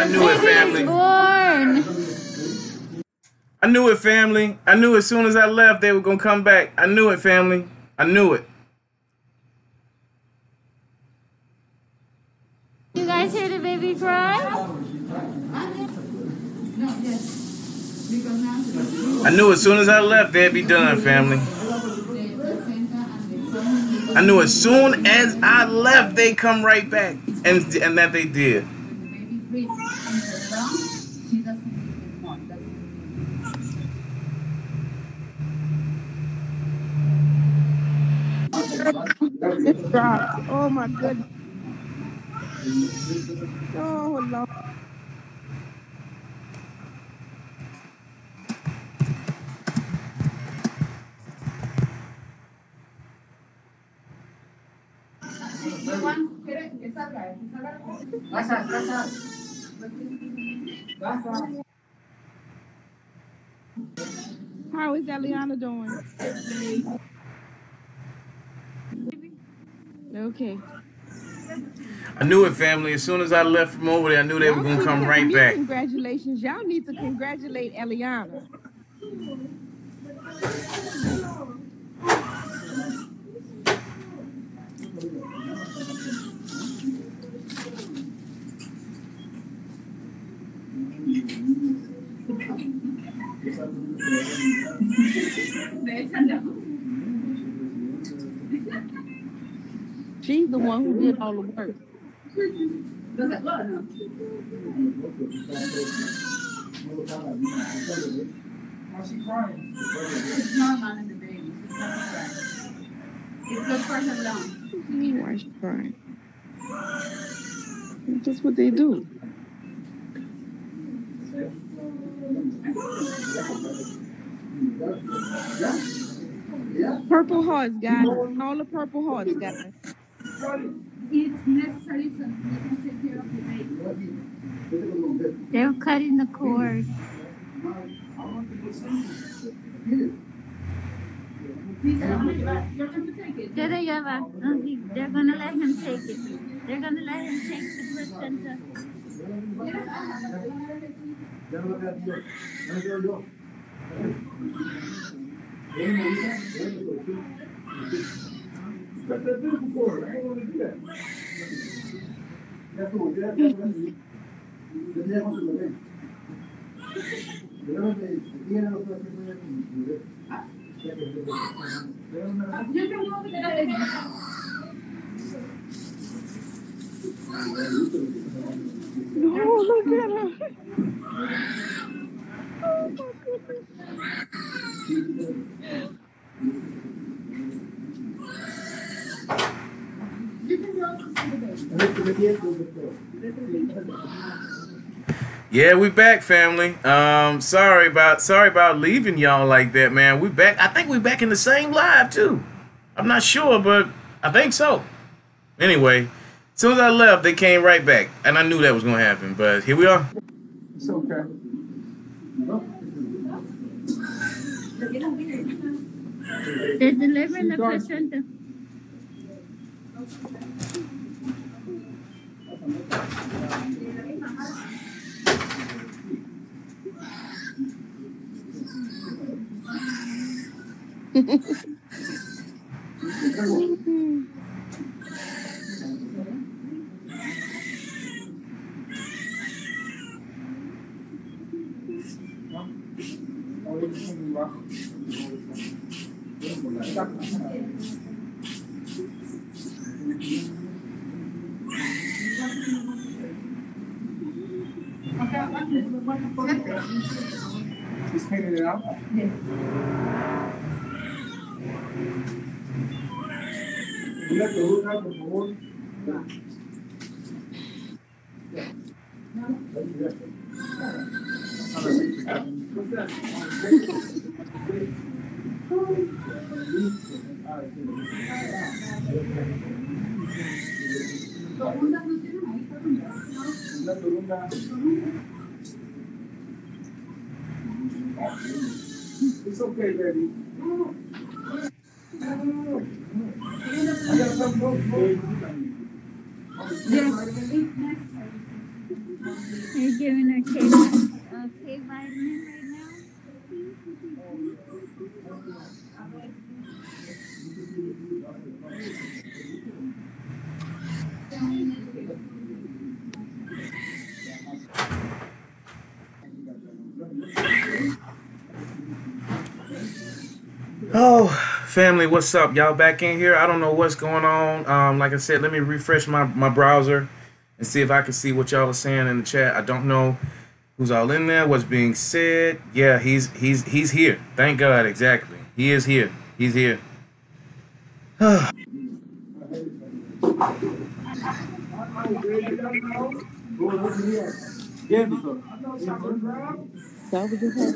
knew it, family. Born. I knew it, family. I knew as soon as I left, they were going to come back. I knew it, family. I knew it. You guys hear the baby cry? I knew as soon as I left, they'd be done, family. I knew as soon as I left, they'd come right back. And that they did. It dropped. Oh my goodness. Oh Lord. How is Eliana doing? Okay. I knew it, family. As soon as I left from over there, I knew they were going to come right back. Congratulations. Y'all need to congratulate Eliana. She's the one who did all the work. Why's she crying? It's normal in the baby. It's good for her lungs. Why is she crying? That's what they do. Purple hearts, guys. All the purple hearts, guys. It's necessary so they can take care of the baby. They're cutting the cord. You're going to take it. They're gonna let him take it. They're gonna let him take the placenta. But they're good before. I ain't want to do that. That's what we No, look at her. Oh my Yeah, we back, family. Sorry about leaving y'all like that, man. We back. I think we back in the same live too. I'm not sure, but I think so. Anyway, as soon as I left, they came right back, and I knew that was gonna happen. But here we are. It's okay. They're delivering the placenta. He's cleaning it out? Yeah. You let the hook out the board? It's okay, baby. I got some folks, baby. Yes. giving her K vitamin right now. Oh, family, what's up? Y'all back in here? I don't know what's going on. Like I said, let me refresh my browser and see if I can see what y'all are saying in the chat. I don't know who's all in there, what's being said. Yeah, he's here. Thank God, exactly. He is here. He's here. So we just had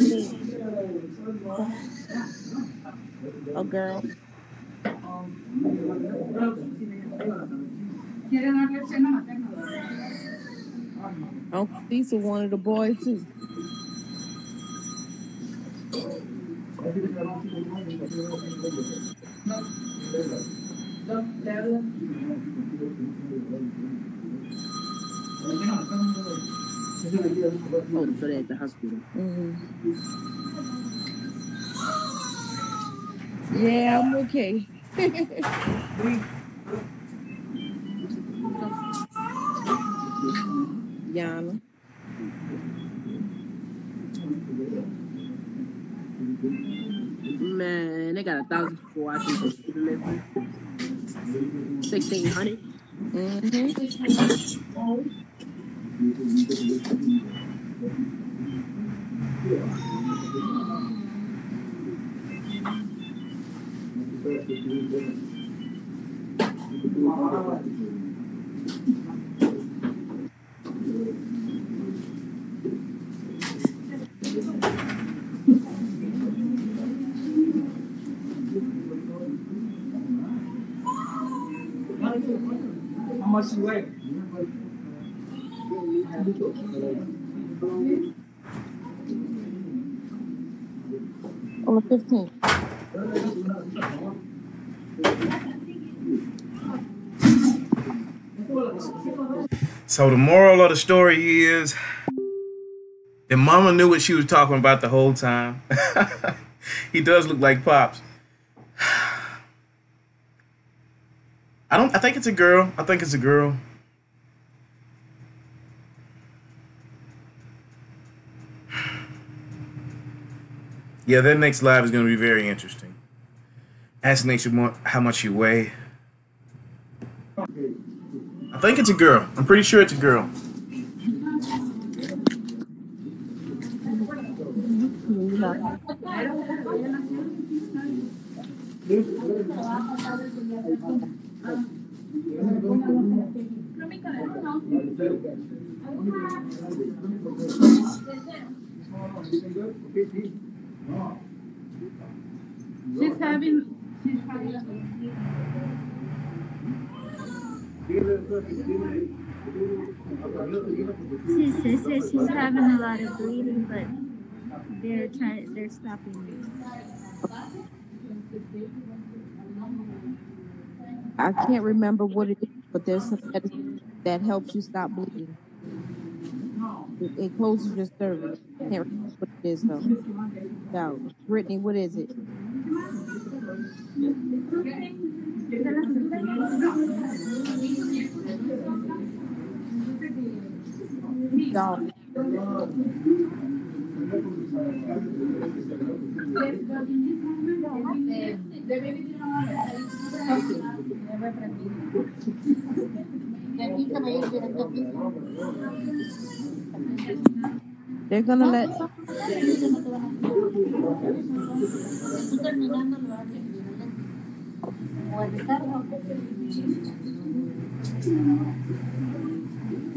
a girl. ¿Quieren darle cena materna? Uncle Cecil wanted a boy too. Oh, so they're at the hospital. Yeah, I'm okay. Yana. Man, they got 1,000 people watching this shit. Listen, 1,600. How much you weigh? On the 15th. So the moral of the story is that Mama knew what she was talking about the whole time. He does look like Pops. I think it's a girl. I think it's a girl. Yeah, that next live is going to be very interesting. Ask Nature how much you weigh. I think it's a girl. I'm pretty sure it's a girl. She's having. She says she's having a lot of bleeding, but they're stopping it. I can't remember what it is, but there's some medicine that helps you stop bleeding. It closes your cervix. I can't remember what it is though. Now, Brittany, what is it? Dog. They're gonna let.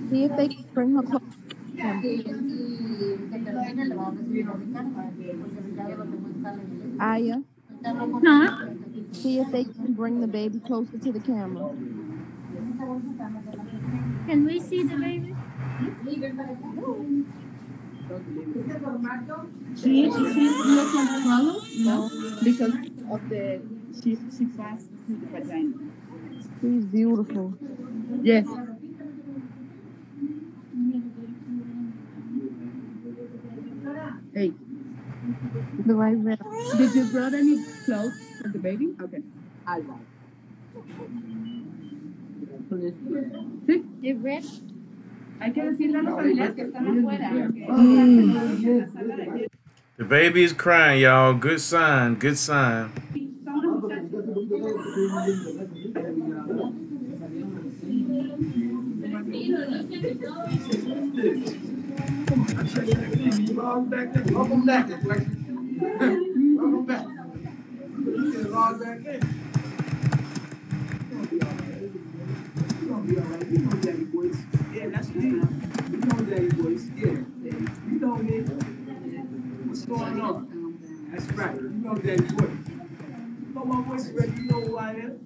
See if they can bring her close. Aya, Huh? see if they can bring the baby closer to the camera. Can we see the baby? She doesn't swallow, no, because of the she passed through the vagina. She's beautiful. Yes. The white red. Did you brought any clothes for the baby? Okay. I like. Please. Sí. The red. Hay que decirle a los familiares que están afuera. The baby is crying, y'all. Good sign. Good sign. Welcome back, welcome back. Log back in. You gonna be all right. You know Daddy voice. Yeah, that's me. You know Daddy voice. Yeah. You know me. What's going on? That's right. You know Daddy voice. You know my voice already. You know who I am.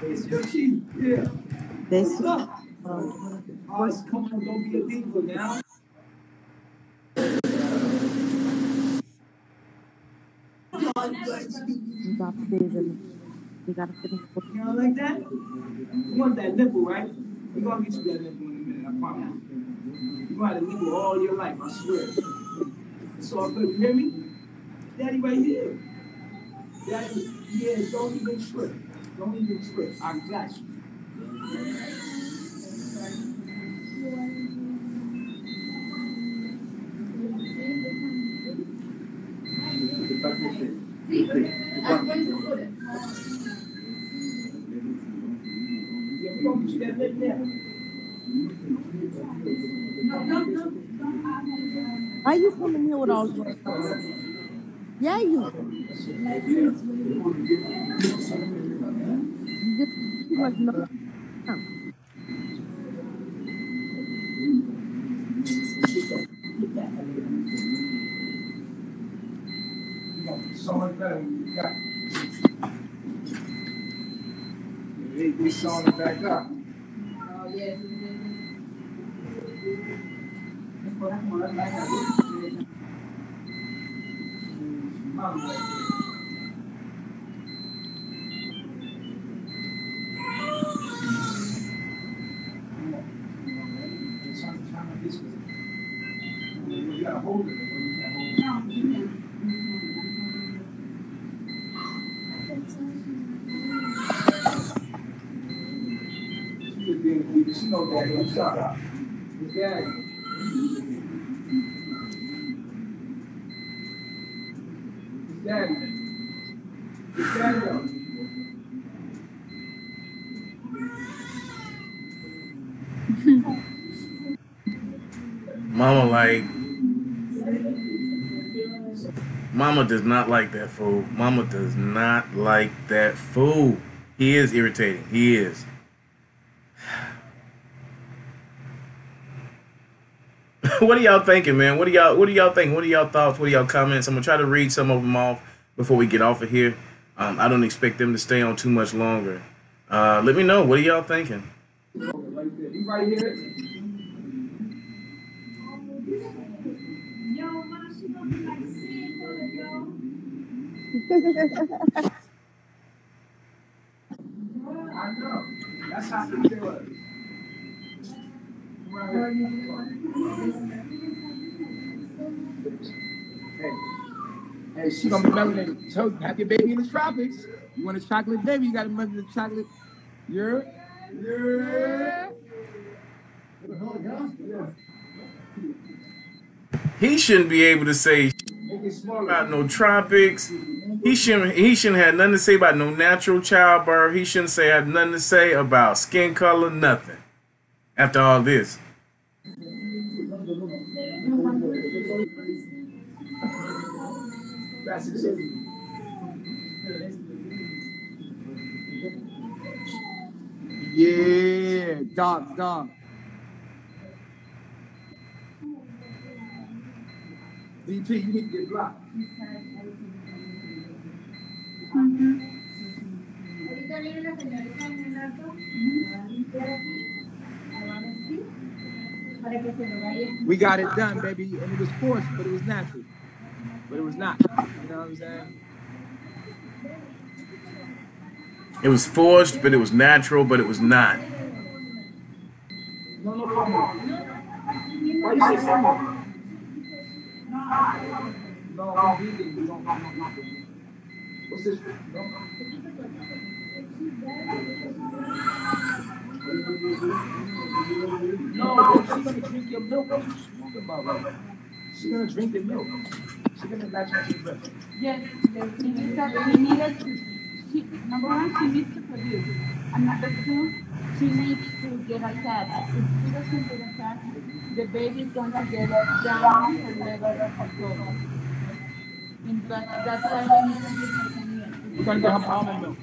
It's your chief. Yeah. This What's up? Come on, don't be a diva now. about the vision. We gotta finish. You know like that? You want that nipple, right? We're gonna get you that nipple in a minute, I promise. You're gonna have a nipple all your life, I swear. It's all good, you hear me? Daddy right here. Daddy, yeah, don't even trip. Don't even trip. I got you. Why you coming here with all this? Yeah, you. You just too much love. So much better when you got they sawing it back up. You gotta hold it. She know Daddy. I'm sorry. It's Daddy. It's Daddy. It's Daddy. Mama like. Mama does not like that fool. Mama does not like that fool. He is irritating. He is. What are y'all thinking, man? What are y'all thinking? What are y'all thoughts? What are y'all comments? I'm gonna try to read some of them off before we get off of here. I don't expect them to stay on too much longer. Let me know. What are y'all thinking? You right here. I know. That's how she feel. Hey, she gonna be melanated. So have your baby in the tropics. You want a chocolate baby? You gotta mother the chocolate. Yeah. He shouldn't be able to say about no tropics. He shouldn't have nothing to say about no natural childbirth. He shouldn't have nothing to say about skin color, nothing. After all this. Yeah, dog. DP, you need to get blocked. We got it done, baby, and it was forced, but it was natural. But it was not. You know what I'm saying? It was forced, but it was natural, but it was not. No, come on. Why you say come on? No, we didn't. No. What's this? No, babe, she's gonna drink your milk. What you talking about, right? She's gonna drink the milk. She's gonna latch on to the breast. Yes, the thing is that we needed to, number one, she needs to produce. And number two, she needs to get a cat. If she doesn't get a cat, the baby is going to get down her level of growth. That's why we need to give her some milk. We're gonna get her almond milk.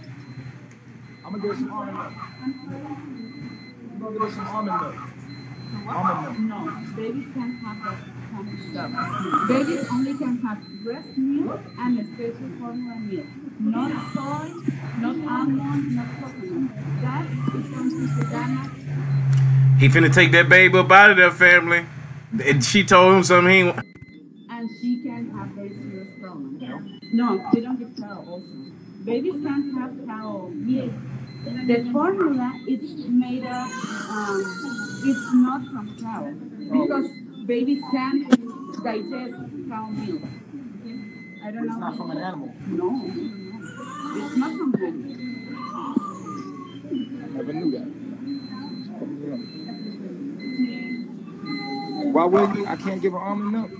I'm gonna give her some almond milk. I'm gonna give her some almond milk. Almond milk. No, babies can't have that kind of stuff. Babies only can have breast milk and special formula milk. Not soy, not almond, not coconut. That is something Susanna. He finna take that babe up out of there, family. And she told him something he ain't. And she can have very serious problems. No, they don't give cow also. Babies can't have cow milk. The formula is made of, it's not from cow. Because babies can't digest cow milk. I don't know. It's not from an animal. No. It's not from animal. Never knew that. Why wouldn't you? I can't give her almond milk.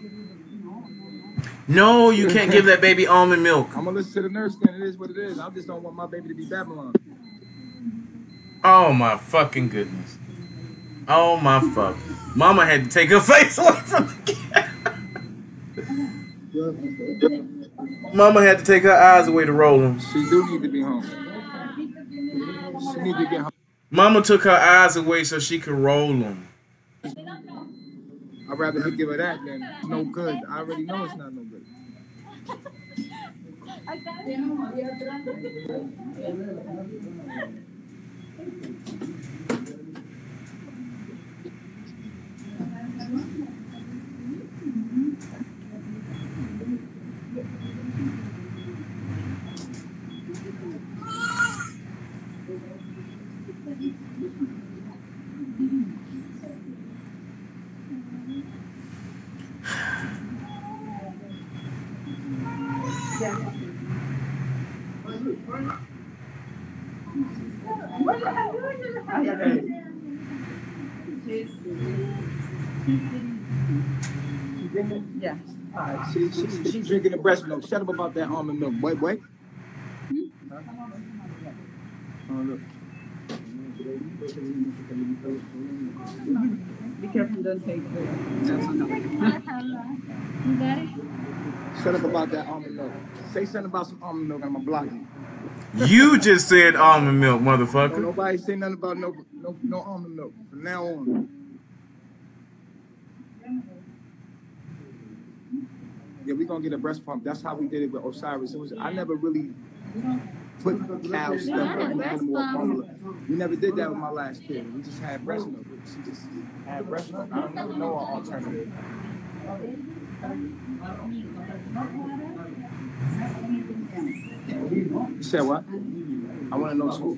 No, you can't give that baby almond milk. I'm gonna listen to the nurse. Then it is what it is. I just don't want my baby to be Babylon. Oh my fucking goodness. Oh my fuck. Mama had to take her face away from the camera. Mama had to take her eyes away to roll them. She do need to be home. She need to get home. Mama took her eyes away so she could roll them. I'd rather her give her that than no good. I already know it's not no good. Yeah. All right, she's drinking the breast milk. Shut up about that almond milk. Wait. Huh? Oh, look. Be careful, don't take it. You got it? Shut up about that almond milk. Say something about some almond milk and I'm gonna block you. You just said almond milk, Don't motherfucker. nobody say nothing about no almond milk from now on. Yeah, we're gonna get a breast pump. That's how we did it with Osiris. I never really put cow stuff in the animal formula. We never did that with my last kid. We just had breast milk. She just had breast milk. I don't know no alternative. You said what? I want to know too.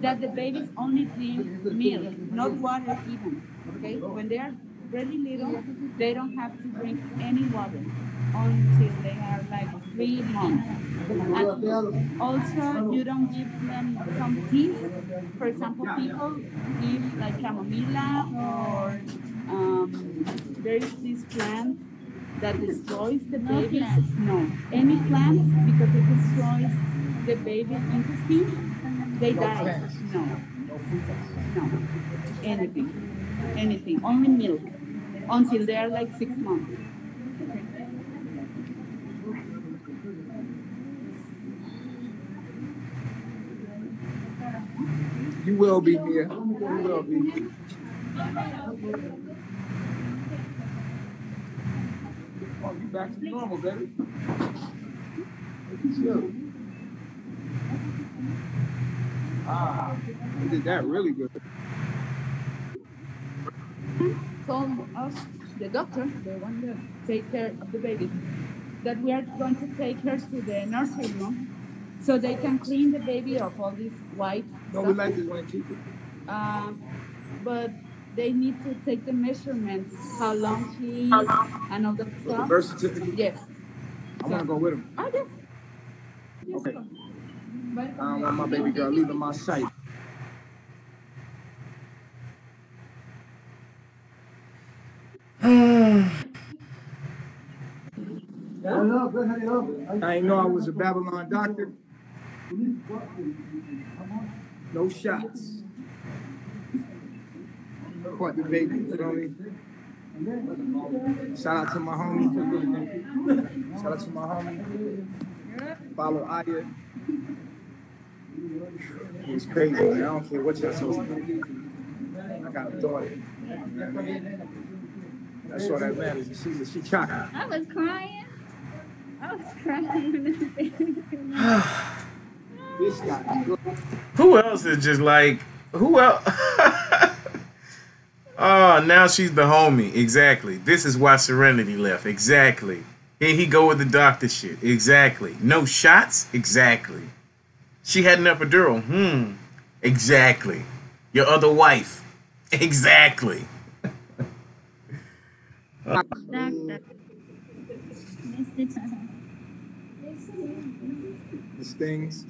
That the babies only drink milk, not water even. Okay? When they are really little, they don't have to drink any water until they are like 3 months. And also, you don't give them some teas. For example, people give like chamomilla or there is this plant that destroys the baby. No, any plant, because it destroys the baby's intestine, they die. No, anything, only milk until they are like 6 months. You will be here. You will be. Oh, you back to normal, baby. This is you. Ah, you did that really good. Told us, the doctor, the one that take care of the baby, that we are going to take her to the nursery room so they can clean the baby of all this white No, stuff. we like this one, keep it. But they need to take the measurements, how long she is, and all that The stuff. birth certificate. Yes. want to go with him. Oh, yes. Okay. I don't want my baby girl leaving my sight. I ain't know I was a Babylon doctor. No shots. Caught the baby, you know what I mean? Shout out to my homie. Shout out to my homie. Follow Aya. It's crazy, man. I don't care what y'all supposed to do. I got a daughter. That's all that matters. She chocolate. I was crying. I was crying when this baby came out. This guy. Who else is just like, who else? Oh, now she's the homie. Exactly. This is why Serenity left. Exactly. Here he go with the doctor shit. Exactly. No shots? Exactly. She had an epidural. Exactly. Your other wife. Exactly. Doctor. Mr. Time. The stings.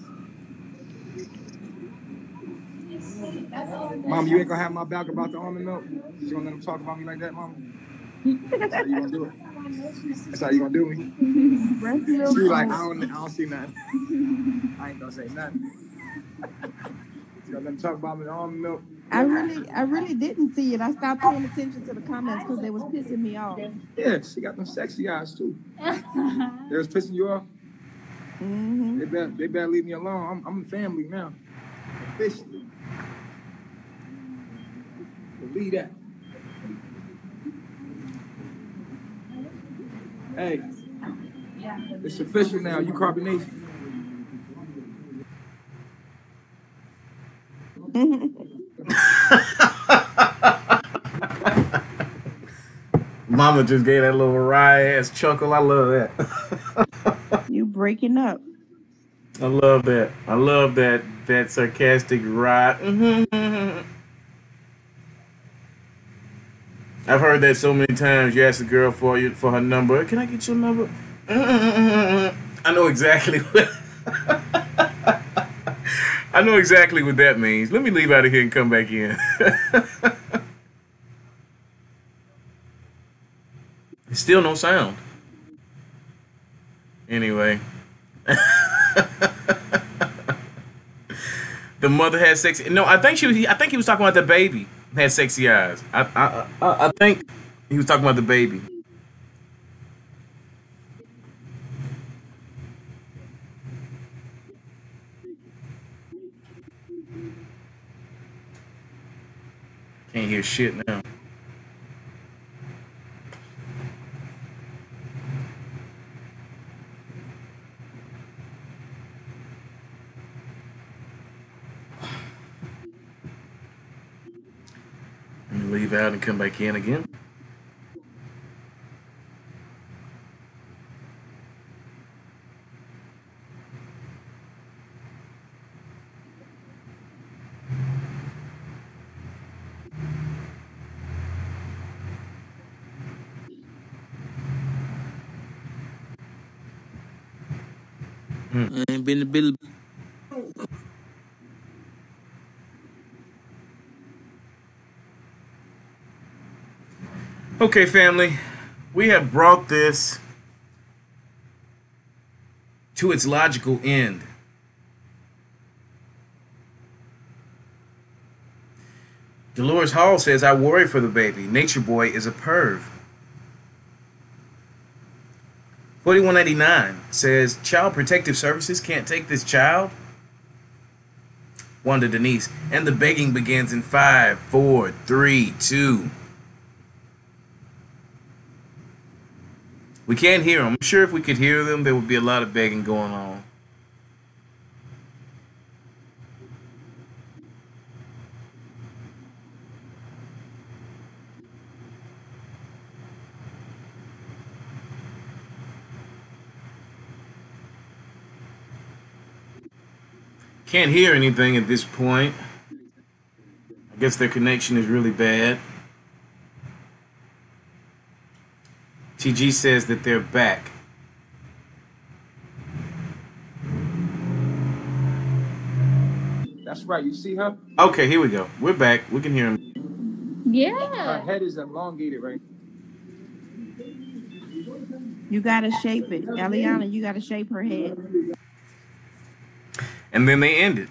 Mom, you ain't gonna have my back about the almond milk? You gonna let them talk about me like that, Mom? That's how you gonna do it. That's how you gonna do me. Breast milk. She like, I don't see nothing. I ain't gonna say nothing. You gonna let them talk about me the almond milk? I really didn't see it. I stopped paying attention to the comments because they was pissing me off. Yeah, she got them sexy eyes too. They was pissing you off? Mm-hmm. They better leave me alone. I'm family now. Officially. Believe that. Hey, it's official now. You carbonation. Mama just gave that little wry ass chuckle. I love that. You breaking up. I love that. I love that sarcastic wry. I've heard that so many times. You ask a girl for her number. Can I get your number? I know exactly what I know exactly what that means. Let me leave out of here and come back in. Still no sound. Anyway. The mother had sexy. No, I think he was talking about the baby had sexy eyes. I think he was talking about the baby. Can't hear shit now. Let me leave out and come back in again. I ain't been to Billy. Okay, family, we have brought this to its logical end. Dolores Hall says, I worry for the baby. Nature Boy is a perv. 4189 says, Child Protective Services can't take this child. Wanda Denise, and the begging begins in 5, 4, 3, 2. We can't hear them. I'm sure if we could hear them, there would be a lot of begging going on. Can't hear anything at this point. I guess their connection is really bad. TG says that they're back. That's right. You see her? Okay, here we go. We're back. We can hear him. Her Yeah. head is elongated, right? You gotta shape it, Eliana. You gotta shape her head. And then they ended.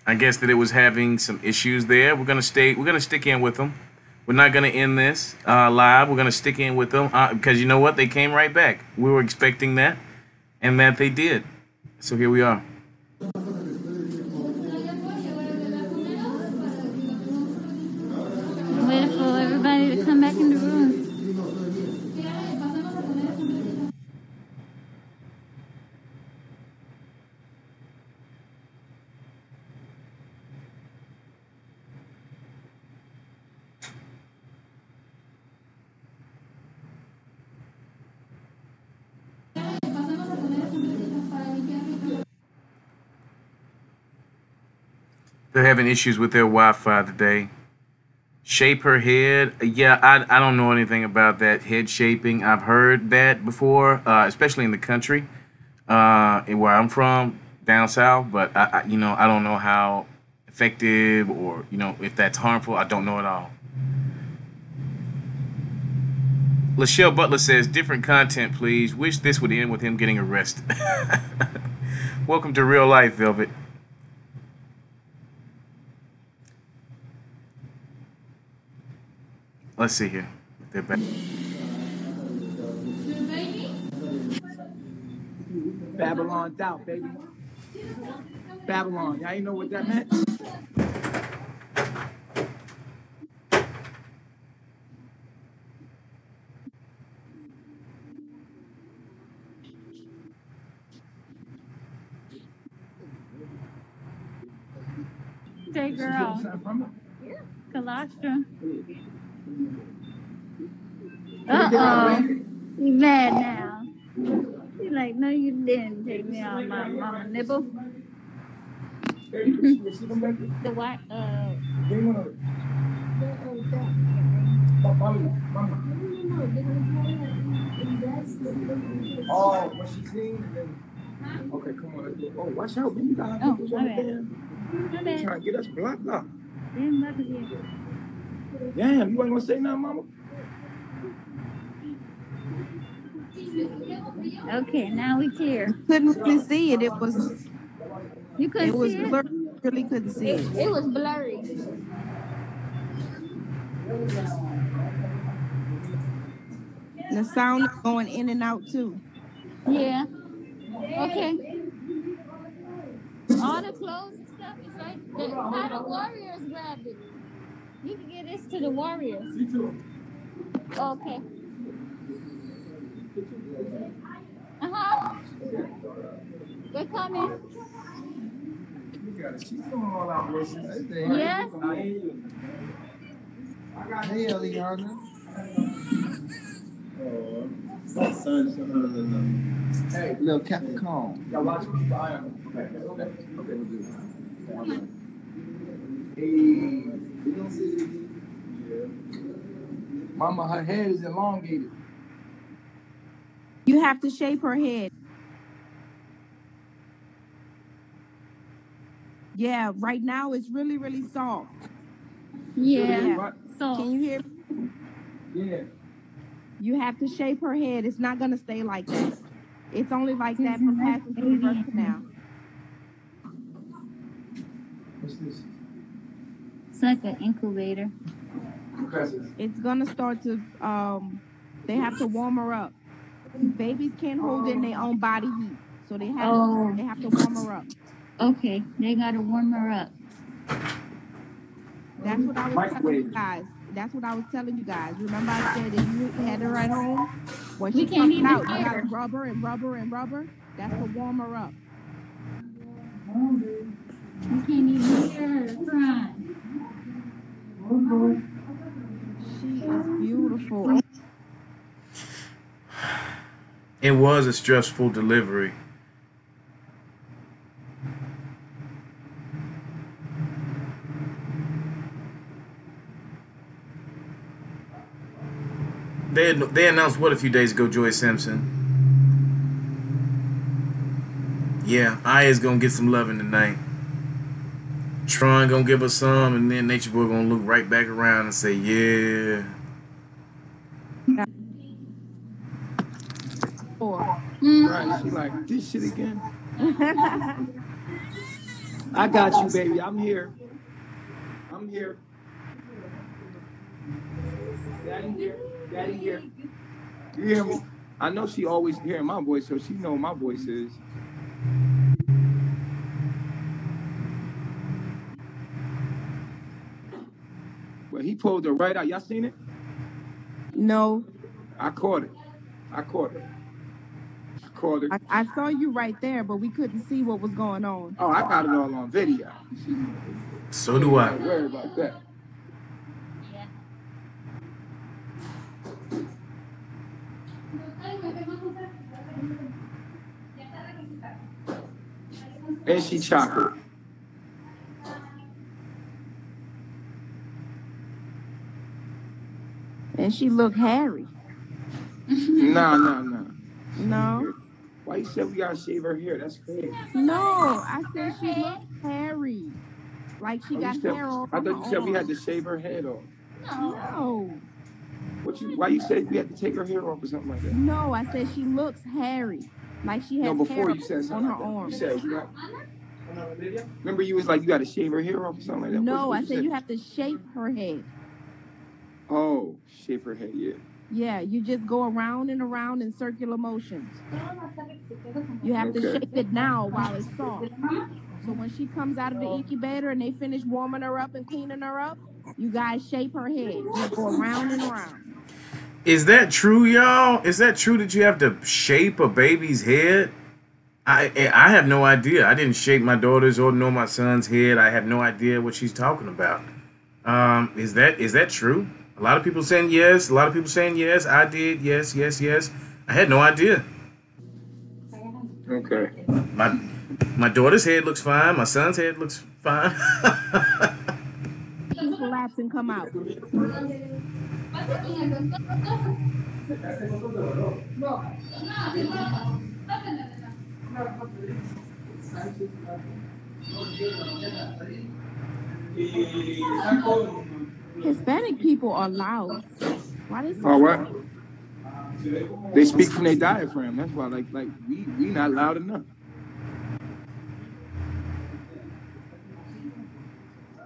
I guess that it was having some issues there. We're gonna stick in with them. We're not gonna end this live. We're gonna stick in with them because you know what? They came right back. We were expecting that, and that they did. So here we are. I'm waiting for everybody to come back in the room. They're having issues with their Wi-Fi today. Shape her head. Yeah, I don't know anything about that head shaping. I've heard that before, especially in the country, where I'm from, down south. But I don't know how effective or if that's harmful. I don't know at all. Lachelle Butler says, different content, please. Wish this would end with him getting arrested. Welcome to real life, Velvet. Let's see here. They're back. Babylon out, baby. Babylon. Y'all ain't know what that meant? Hey, girl. Colostrum. Uh-oh. You mad now. He's like, no, you didn't take me out my mama nipple. The what? Oh, what she seen? Okay, come on. Let's go. Oh, watch out, baby. You got Oh, people my over bad. there. My bad. Trying to get us blocked up. Damn, about to get. Damn, you ain't gonna say nothing, mama? Okay, now we here. Couldn't really see it. You couldn't It was see it? blurry. Really couldn't see it. It was blurry. And the sound is going in and out too. Yeah. Okay. All the clothes and stuff is right. How the Warriors grabbed it. You can get this to the Warriors. Okay. Uh-huh. They're coming. She's doing all our voices. Yes. Hey, Eliana. Hey, little Capricorn. Y'all watch me. Okay, we'll do it. Hey. Mama, her head is elongated. You have to shape her head. Yeah, right now it's really, really soft. Yeah. So. Can you hear me? Yeah. You have to shape her head. It's not gonna stay like that. It's only like that for passing through the birth canal. What's this? It's like an incubator. It's gonna start to they have to warm her up. Babies can't hold in their own body heat. So they have to warm her up. Okay, they gotta warm her up. That's what I was telling you guys. That's what I was telling you guys. Remember I said if you had her at home, when she comes out, you gotta rub her and rub her and rub her. That's to warm her up. You can't even hear her crying. She is beautiful. It was a stressful delivery. They announced what a few days ago, Joy Simpson. Yeah, Aya's gonna get some loving tonight. Tron gonna give us some, and then Nature Boy gonna look right back around and say, "Yeah." Or Right. She like, this shit again? I got you, baby. I'm here. I'm here. Daddy here. Daddy here. You hear me? I know she always hearing my voice, so she know what my voice is. But he pulled her right out. Y'all seen it? no, I caught it. I caught it. I caught it. I saw you right there, but we couldn't see what was going on. Oh, I got it all on video. So do I. Don't worry about that. And she chocolate. And she looked hairy. Nah. No, Why you said we gotta shave her hair? That's crazy. no, I said she looked hairy. Like she Oh, got you said, hair on I thought her you said we had arm. to shave her head off. No, Why you said we had to take her hair off or something like that? no, I said she looks hairy. Like she has No, before hair you said on something her like that. arm. You said you got. Remember, you was like you got to shave her hair off or something like that. No, What I you said you have to shape her head. Oh, shave her head, yeah. Yeah, you just go around and around in circular motions. You have to Okay. shape it now while it's soft. So when she comes out of the incubator and they finish warming her up and cleaning her up, you guys shape her head. Just go around and around. Is that true, y'all? Is that true that you have to shape a baby's head? I have no idea. I didn't shape my daughter's or nor my son's head. I have no idea what she's talking about. Is that true? A lot of people saying yes. A lot of people saying yes. I did. Yes. I had no idea. Okay. My daughter's head looks fine. My son's head looks fine. She collapse and come out. Hispanic people are loud. Why they so Oh, what? They speak from their diaphragm. That's why, like we not loud enough.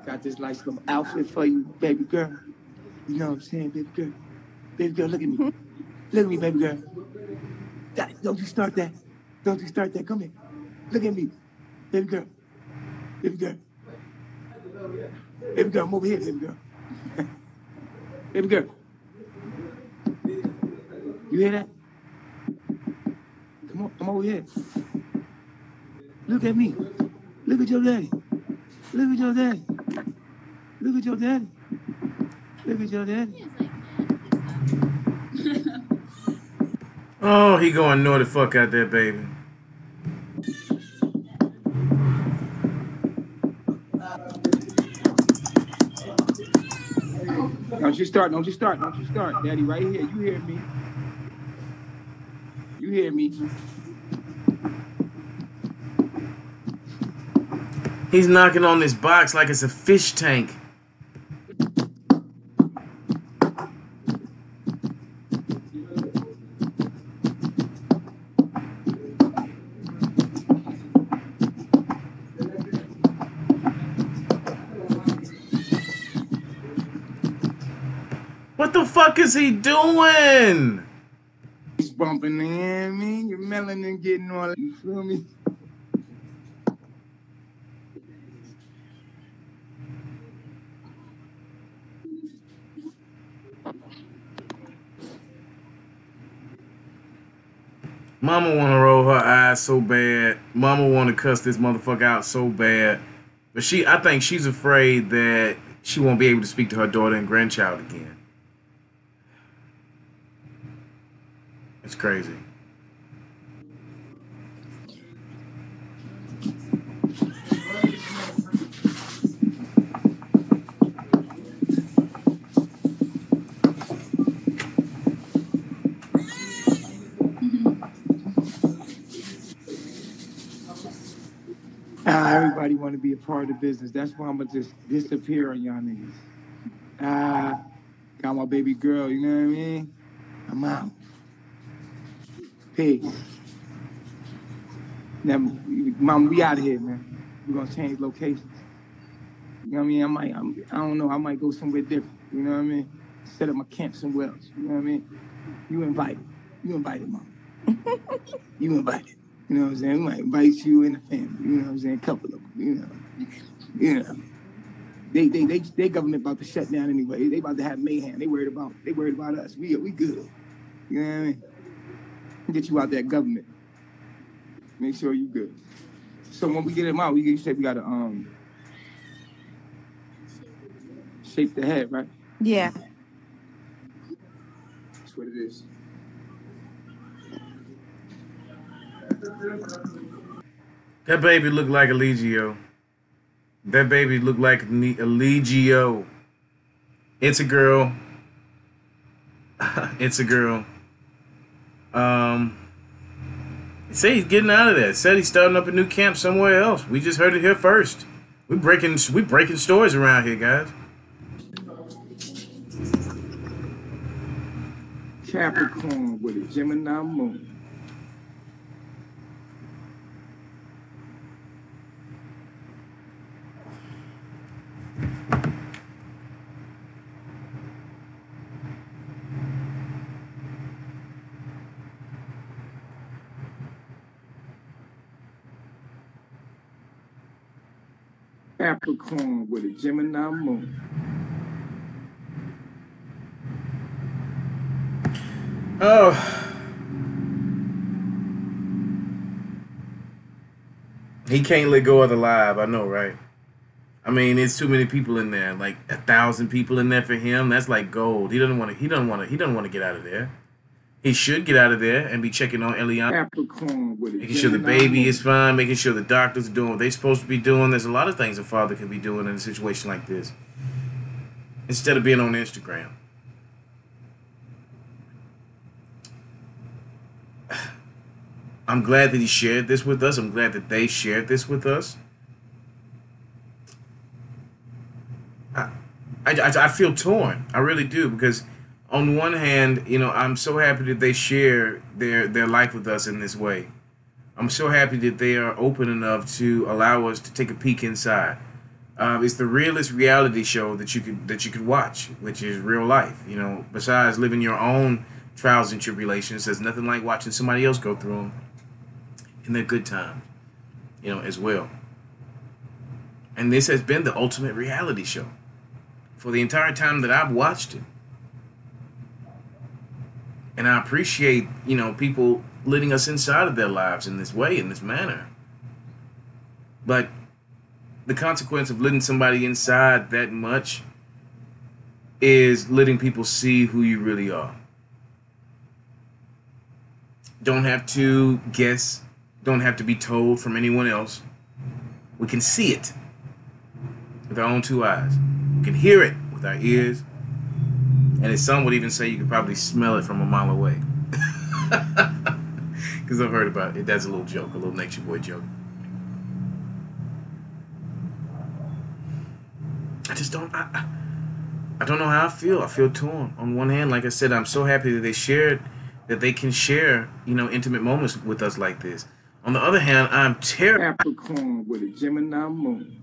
Got this nice little outfit for you, baby girl. You know what I'm saying, baby girl? Baby girl, look at me. Look at me, baby girl. Don't you start that. Don't you start that. Come here. Look at me. Baby girl. Baby girl. Baby girl, I'm over here, baby girl. Baby girl. You hear that? Come on, I'm over here. Look at me. Look at your daddy. Look at your daddy. Look at your daddy. Look at your daddy. Oh, he going know the fuck out there, baby. Don't you start. Daddy, right here. You hear me. You hear me. He's knocking on this box like it's a fish tank. What the fuck is he doing? He's bumping in me. Your melanin getting all. You feel me? Mama want to roll her eyes so bad. Mama want to cuss this motherfucker out so bad. But I think she's afraid that she won't be able to speak to her daughter and grandchild again. It's crazy. All Everybody want to be a part of the business. That's why I'm gonna just disappear on y'all niggas. Got my baby girl, you know what I mean? I'm out. Peace. Now, Mom, we out of here, man. We're gonna change locations. You know what I mean? I don't know, I might go somewhere different. You know what I mean? Set up my camp somewhere else. You know what I mean? You invited. You invited, Mom. You invited. You know what I'm saying? We might invite you and the family. You know what I'm saying? A couple of them. You know. They government about to shut down anyway. They about to have mayhem. They worried about us. We good. You know what I mean? Get you out that government. Make sure you good. So when we get him out, you said we gotta shape the head, right? Yeah. That's what it is. That baby looked like Eligio. That baby looked like Eligio. It's a girl. It's a girl. Say he's getting out of there. Said he's starting up a new camp somewhere else. We just heard it here first. We breaking stories around here, guys. Capricorn with a Gemini moon. Capricorn with a Gemini moon. Oh. He can't let go of the live. I know, right? I mean, it's too many people in there. Like 1,000 people in there for him. That's like gold. He doesn't want to get out of there. He should get out of there and be checking on Eliana, making sure the baby is fine, making sure the doctors are doing what they're supposed to be doing. There's a lot of things a father can be doing in a situation like this, instead of being on Instagram. I'm glad that he shared this with us. I'm glad that they shared this with us. I feel torn. I really do, because on one hand, you know, I'm so happy that they share their life with us in this way. I'm so happy that they are open enough to allow us to take a peek inside. It's the realest reality show that you could watch, which is real life. You know, besides living your own trials and tribulations, there's nothing like watching somebody else go through them in their good time, you know, as well. And this has been the ultimate reality show for the entire time that I've watched it. And I appreciate, you know, people letting us inside of their lives in this way, in this manner. But the consequence of letting somebody inside that much is letting people see who you really are. Don't have to guess, don't have to be told from anyone else. We can see it with our own two eyes. We can hear it with our ears. And as some would even say, you could probably smell it from a mile away. Because I've heard about it. That's a little joke, a little Nature Boy joke. I just don't, I don't know how I feel. I feel torn. On one hand, like I said, I'm so happy that they can share, you know, intimate moments with us like this. On the other hand, I'm terrified. Capricorn with a Gemini moon.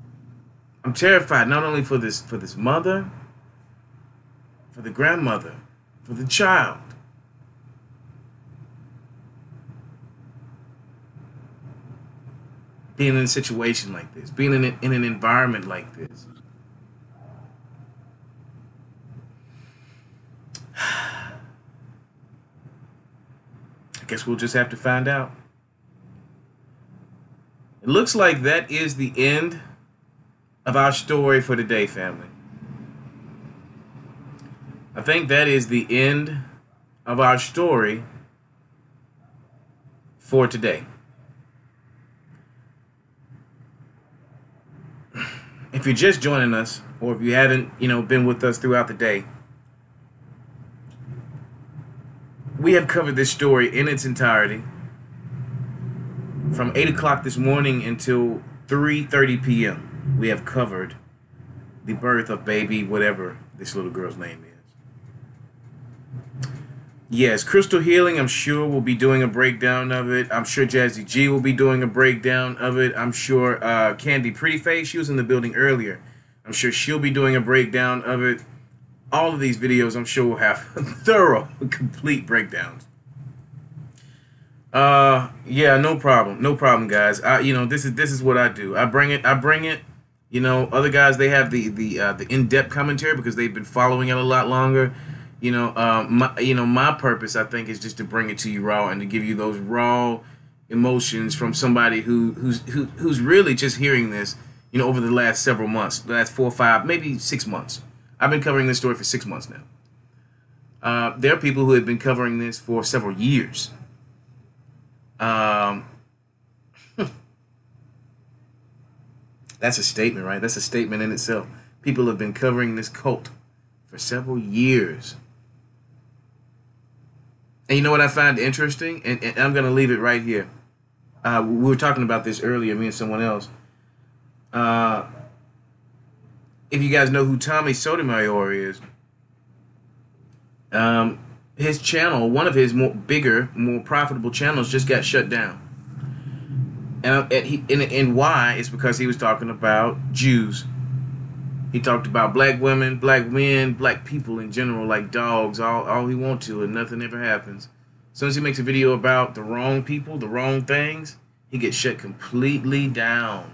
I'm terrified not only for this mother, for the grandmother, for the child. Being in a situation like this, being in an environment like this. I guess we'll just have to find out. It looks like that is the end of our story for today, family. I think that is the end of our story for today. If you're just joining us, or if you haven't, you know, been with us throughout the day, we have covered this story in its entirety from 8 o'clock this morning until 3:30 p.m. we have covered the birth of baby whatever this little girl's name is. Yes, Crystal Healing, I'm sure, will be doing a breakdown of it. I'm sure Jazzy G will be doing a breakdown of it. I'm sure Candy Prettyface, she was in the building earlier. I'm sure she'll be doing a breakdown of it. All of these videos, I'm sure, will have thorough, complete breakdowns. Yeah, no problem, guys. This is what I do. I bring it. Other guys, they have the in-depth commentary because they've been following it a lot longer. My purpose, I think, is just to bring it to you raw and to give you those raw emotions from somebody who's really just hearing this, over the last several months, the last 4 or 5, maybe 6 months. I've been covering this story for 6 months now. There are people who have been covering this for several years. That's a statement, right? That's a statement in itself. People have been covering this cult for several years. And you know what I find interesting? And I'm going to leave it right here. We were talking about this earlier, me and someone else. If you guys know who Tommy Sotomayor is, his channel, one of his more profitable channels, just got shut down. And why? It's because he was talking about Jews. He talked about black women, black men, black people in general, like dogs, all he wants to, and nothing ever happens. As soon as he makes a video about the wrong people, the wrong things, he gets shut completely down.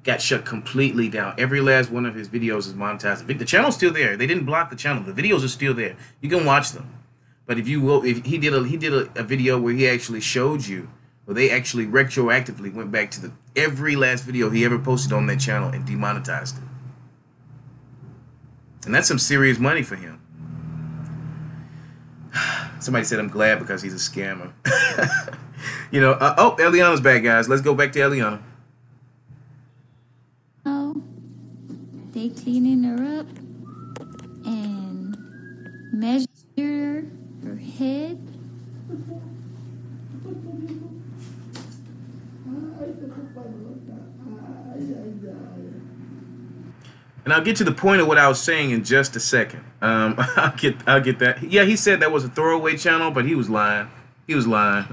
Got shut completely down. Every last one of his videos is monetized. The channel's still there. They didn't block the channel. The videos are still there. You can watch them. But if he did a video where he actually showed you, where they actually retroactively went back to every last video he ever posted on that channel and demonetized it. And that's some serious money for him. Somebody said I'm glad because he's a scammer. Eliana's back, guys. Let's go back to Eliana. They cleaning her up and measure her head. And I'll get to the point of what I was saying in just a second. I'll get that. Yeah, he said that was a throwaway channel, but he was lying. He was lying.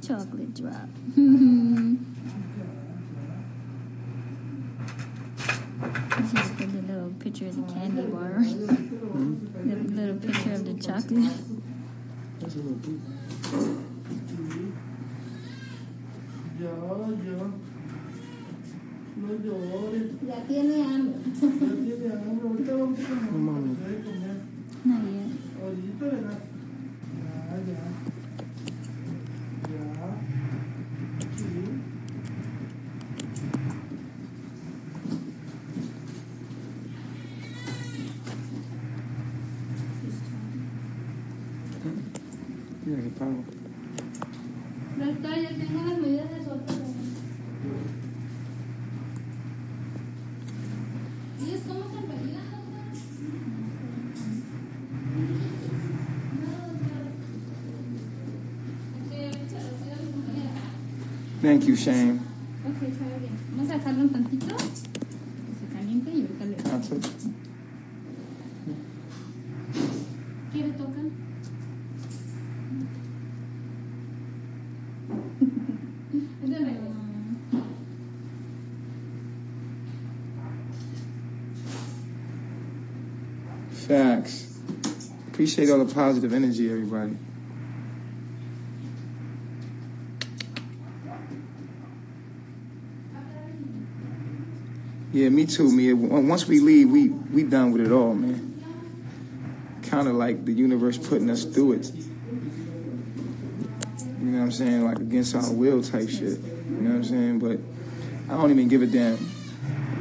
Chocolate drop. Just put the little picture of the candy bar. The little picture of the chocolate. Ya tiene hambre. Not yet. Doctor, yo tengo las medidas de sopa. ¿Ellos cómo se pelean, Thank you, Shane. Ok, está bien. Vamos a dejarlo un tantito. Que se caliente y ahorita le... ¿Quiere tocar? Facts. Appreciate all the positive energy, everybody. Yeah, me too, Mia. Once we leave, we done with it all, man. Kind of like the universe putting us through it. You know what I'm saying? Like against our will type shit. You know what I'm saying? But I don't even give a damn.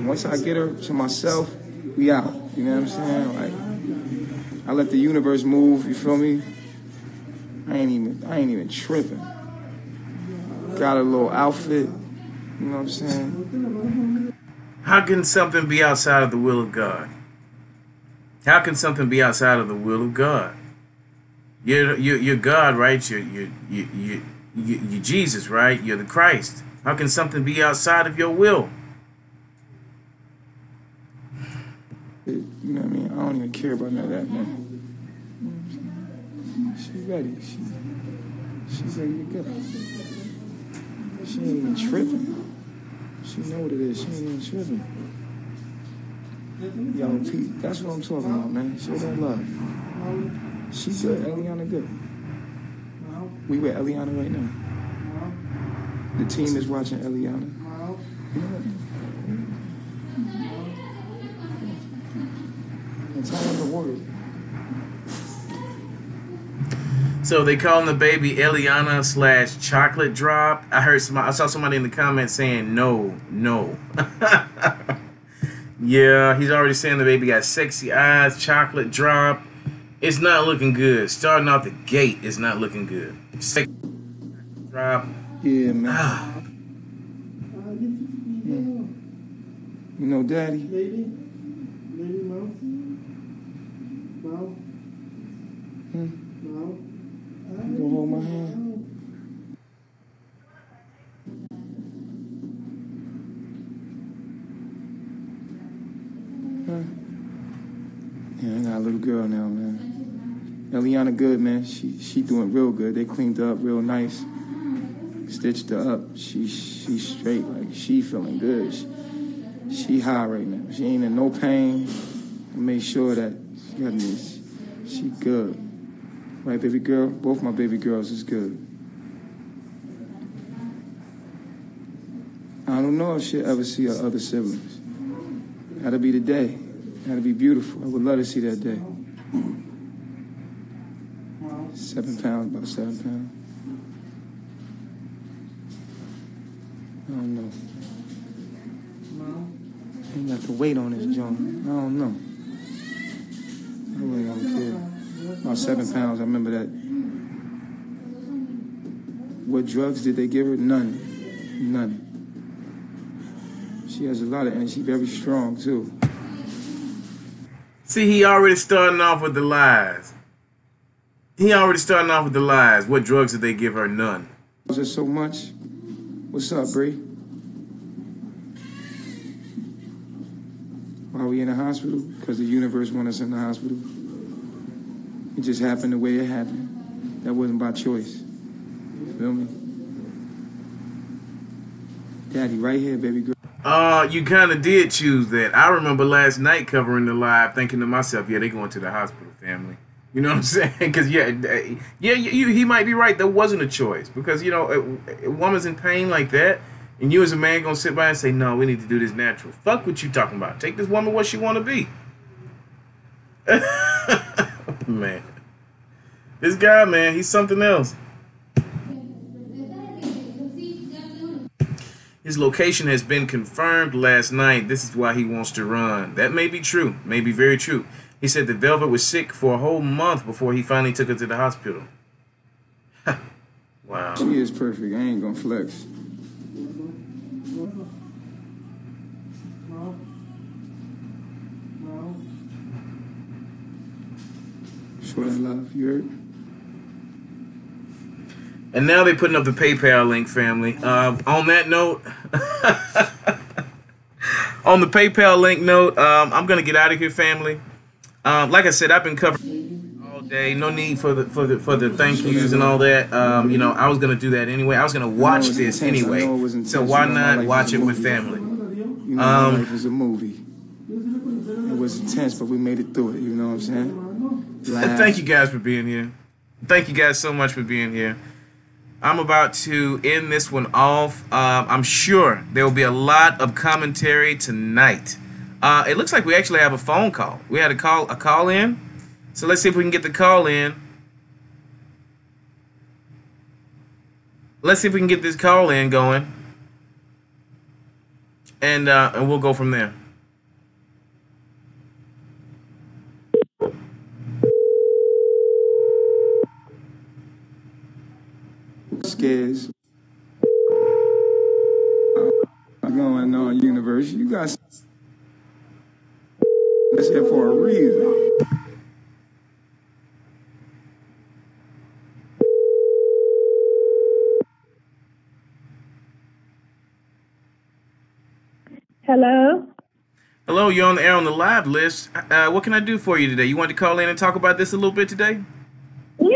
Once I get her to myself, we out. You know what I'm saying? Like, I let the universe move, you feel me? I ain't even tripping. Got a little outfit, you know what I'm saying? How can something be outside of the will of God? How can something be outside of the will of God? You're God, right? You're Jesus, right? You're the Christ. How can something be outside of your will? You know what I mean? I don't even care about none of that, man. She's ready. She's ready to go. She ain't even tripping. She know what it is. She ain't even tripping. Yo, Pete, that's what I'm talking about, man. Show that love. She good. Eliana good. We with Eliana right now. The team is watching Eliana. And tell them the word. So they calling the baby Eliana / chocolate drop. I saw somebody in the comments saying no. Yeah, he's already saying the baby got sexy eyes, chocolate drop. It's not looking good. Starting off the gate is not looking good. Sexy drop. Yeah, man. You know, Daddy. Lady Mouse. You gonna hold my hand? Yeah, I got a little girl now, man. Eliana good, man. She doing real good. They cleaned her up real nice. Stitched her up. She straight. Like, she feeling good. She high right now. She ain't in no pain. I made sure that she good. Right, baby girl? Both my baby girls is good. I don't know if she'll ever see her other siblings. That'll be the day. That'll be beautiful. I would love to see that day. 7 pounds, about 7 pounds. I don't know. Ain't got the weight on this joint. I don't know. I really don't care. About 7 pounds, I remember that. What drugs did they give her? None. She has a lot of energy. She's very strong, too. See, he already starting off with the lies. What drugs did they give her? None. Was it so much? What's up, Bree? Why we in the hospital? Because the universe wanted us in the hospital. It just happened the way it happened. That wasn't by choice. Feel me? Daddy, right here, baby girl. You kind of did choose that. I remember last night covering the live thinking to myself, yeah, they going to the hospital, family. You know what I'm saying? Because, he might be right. There wasn't a choice. Because, a woman's in pain like that, and you as a man going to sit by and say, no, we need to do this natural. Fuck what you talking about. Take this woman what she want to be. Man. This guy, man, he's something else. His location has been confirmed last night. This is why he wants to run. That may be true. May be very true. He said that Velvet was sick for a whole month before he finally took her to the hospital. Wow. She is perfect. I ain't gonna flex. Show that love. You heard? And now they're putting up the PayPal link, family. On that note, on the PayPal link note, I'm gonna get out of here, family. Like I said, I've been covering all day. No need for the thank yous and all that. I was gonna do that anyway. I was gonna watch this anyway. So why not watch it with family? Life is a movie. It was intense, but we made it through it. You know what I'm saying? Thank you guys for being here. Thank you guys so much for being here. I'm about to end this one off. I'm sure there will be a lot of commentary tonight. It looks like we actually have a phone call. We had a call in. So let's see if we can get the call in. Let's see if we can get this call in going. And we'll go from there. Scares. Going on, universe. You guys that's here for a reason. Hello? Hello, you're on the air on the live list. What can I do for you today? You want to call in and talk about this a little bit today? Yeah,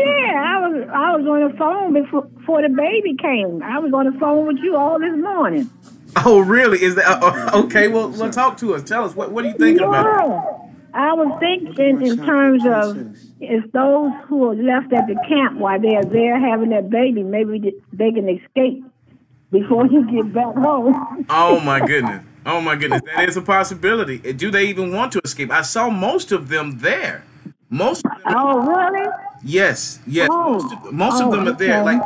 I was on the phone before the baby came. I was on the phone with you all this morning. Oh, really? Is that okay? Well, talk to us. Tell us what are you thinking about? Yeah. I was thinking in terms of if those who are left at the camp while they're there having that baby, maybe they can escape before you get back home. Oh my goodness. Oh my goodness. That is a possibility. Do they even want to escape? I saw most of them there. Most of them. Oh, really? Yes. Yes. Oh, Most of them are there. okay. Like,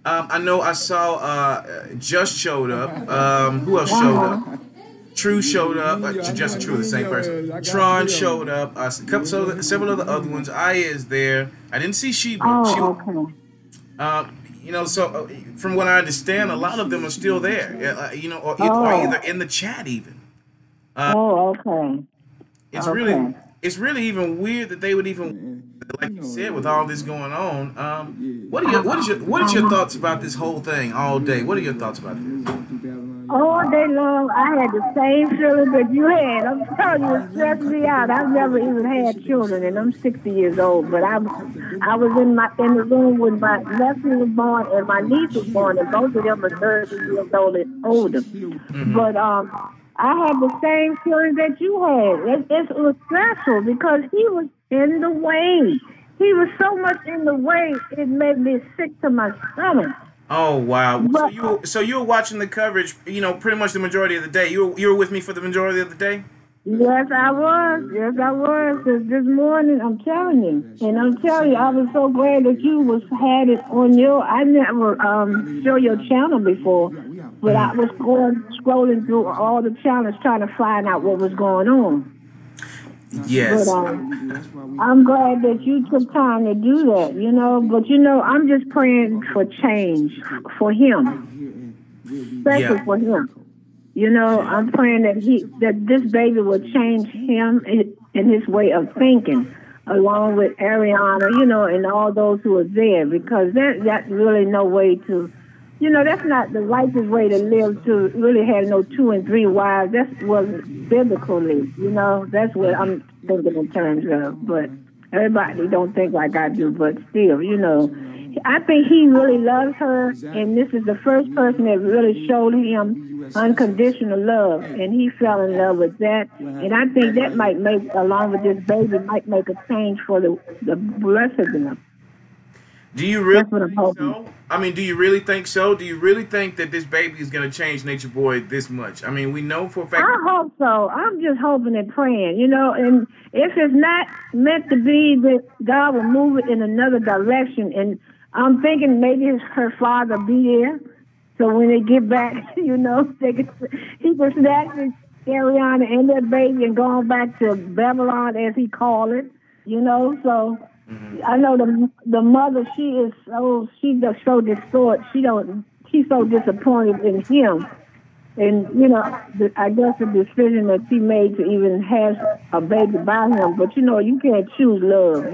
I know I saw Just showed up. Who else showed up? True showed up. Just True, the same person. Tron showed up. Several of the other ones. Aya is there. I didn't see Sheba. Oh, okay. So from what I understand, a lot of them are still there. Or either in the chat even. Okay. It's Okay. really even weird that they would even, like you said, with all this going on. What is your thoughts about this whole thing all day? What are your thoughts about this? All day long, I had the same feeling that you had. I'm telling you, it stressed me out. I've never even had children, and I'm 60 years old. But I was in the room when my nephew was born and my niece was born, and both of them are 30 years old and older. Mm-hmm. But I had the same feeling that you had. It was stressful because he was in the way. He was so much in the way, it made me sick to my stomach. Oh wow! But, So you were watching the coverage, pretty much the majority of the day. You were with me for the majority of the day. Yes, I was. Yes, I was. 'Cause this morning, I'm telling you, and I'm telling you, I was so glad that you had it on your. I never show your channel before, but I was scrolling through all the channels trying to find out what was going on. Yes. But I'm glad that you took time to do that, But, I'm just praying for change for him, especially for him. I'm praying that this baby will change him in his way of thinking, along with Ariana, and all those who are there, because that's really no way to. That's not the righteous way to live, to really have no 2 and 3 wives. That wasn't biblically, That's what I'm thinking in terms of. But everybody don't think like I do, but still, I think he really loves her, and this is the first person that really showed him unconditional love, and he fell in love with that. And I think that might make, along with this baby, might make a change for the rest of them. Do you really think so? I mean, do you really think so? Do you really think that this baby is going to change Nature Boy this much? I mean, we know for a fact. I hope so. I'm just hoping and praying, and if it's not meant to be, that God will move it in another direction. And I'm thinking maybe her father be there, so when they get back, he can snatch Ariana and that baby and go on back to Babylon, as he called it, so. I know the mother. She's just so distraught. She's so disappointed in him, and I guess the decision that she made to even have a baby by him. But you can't choose love.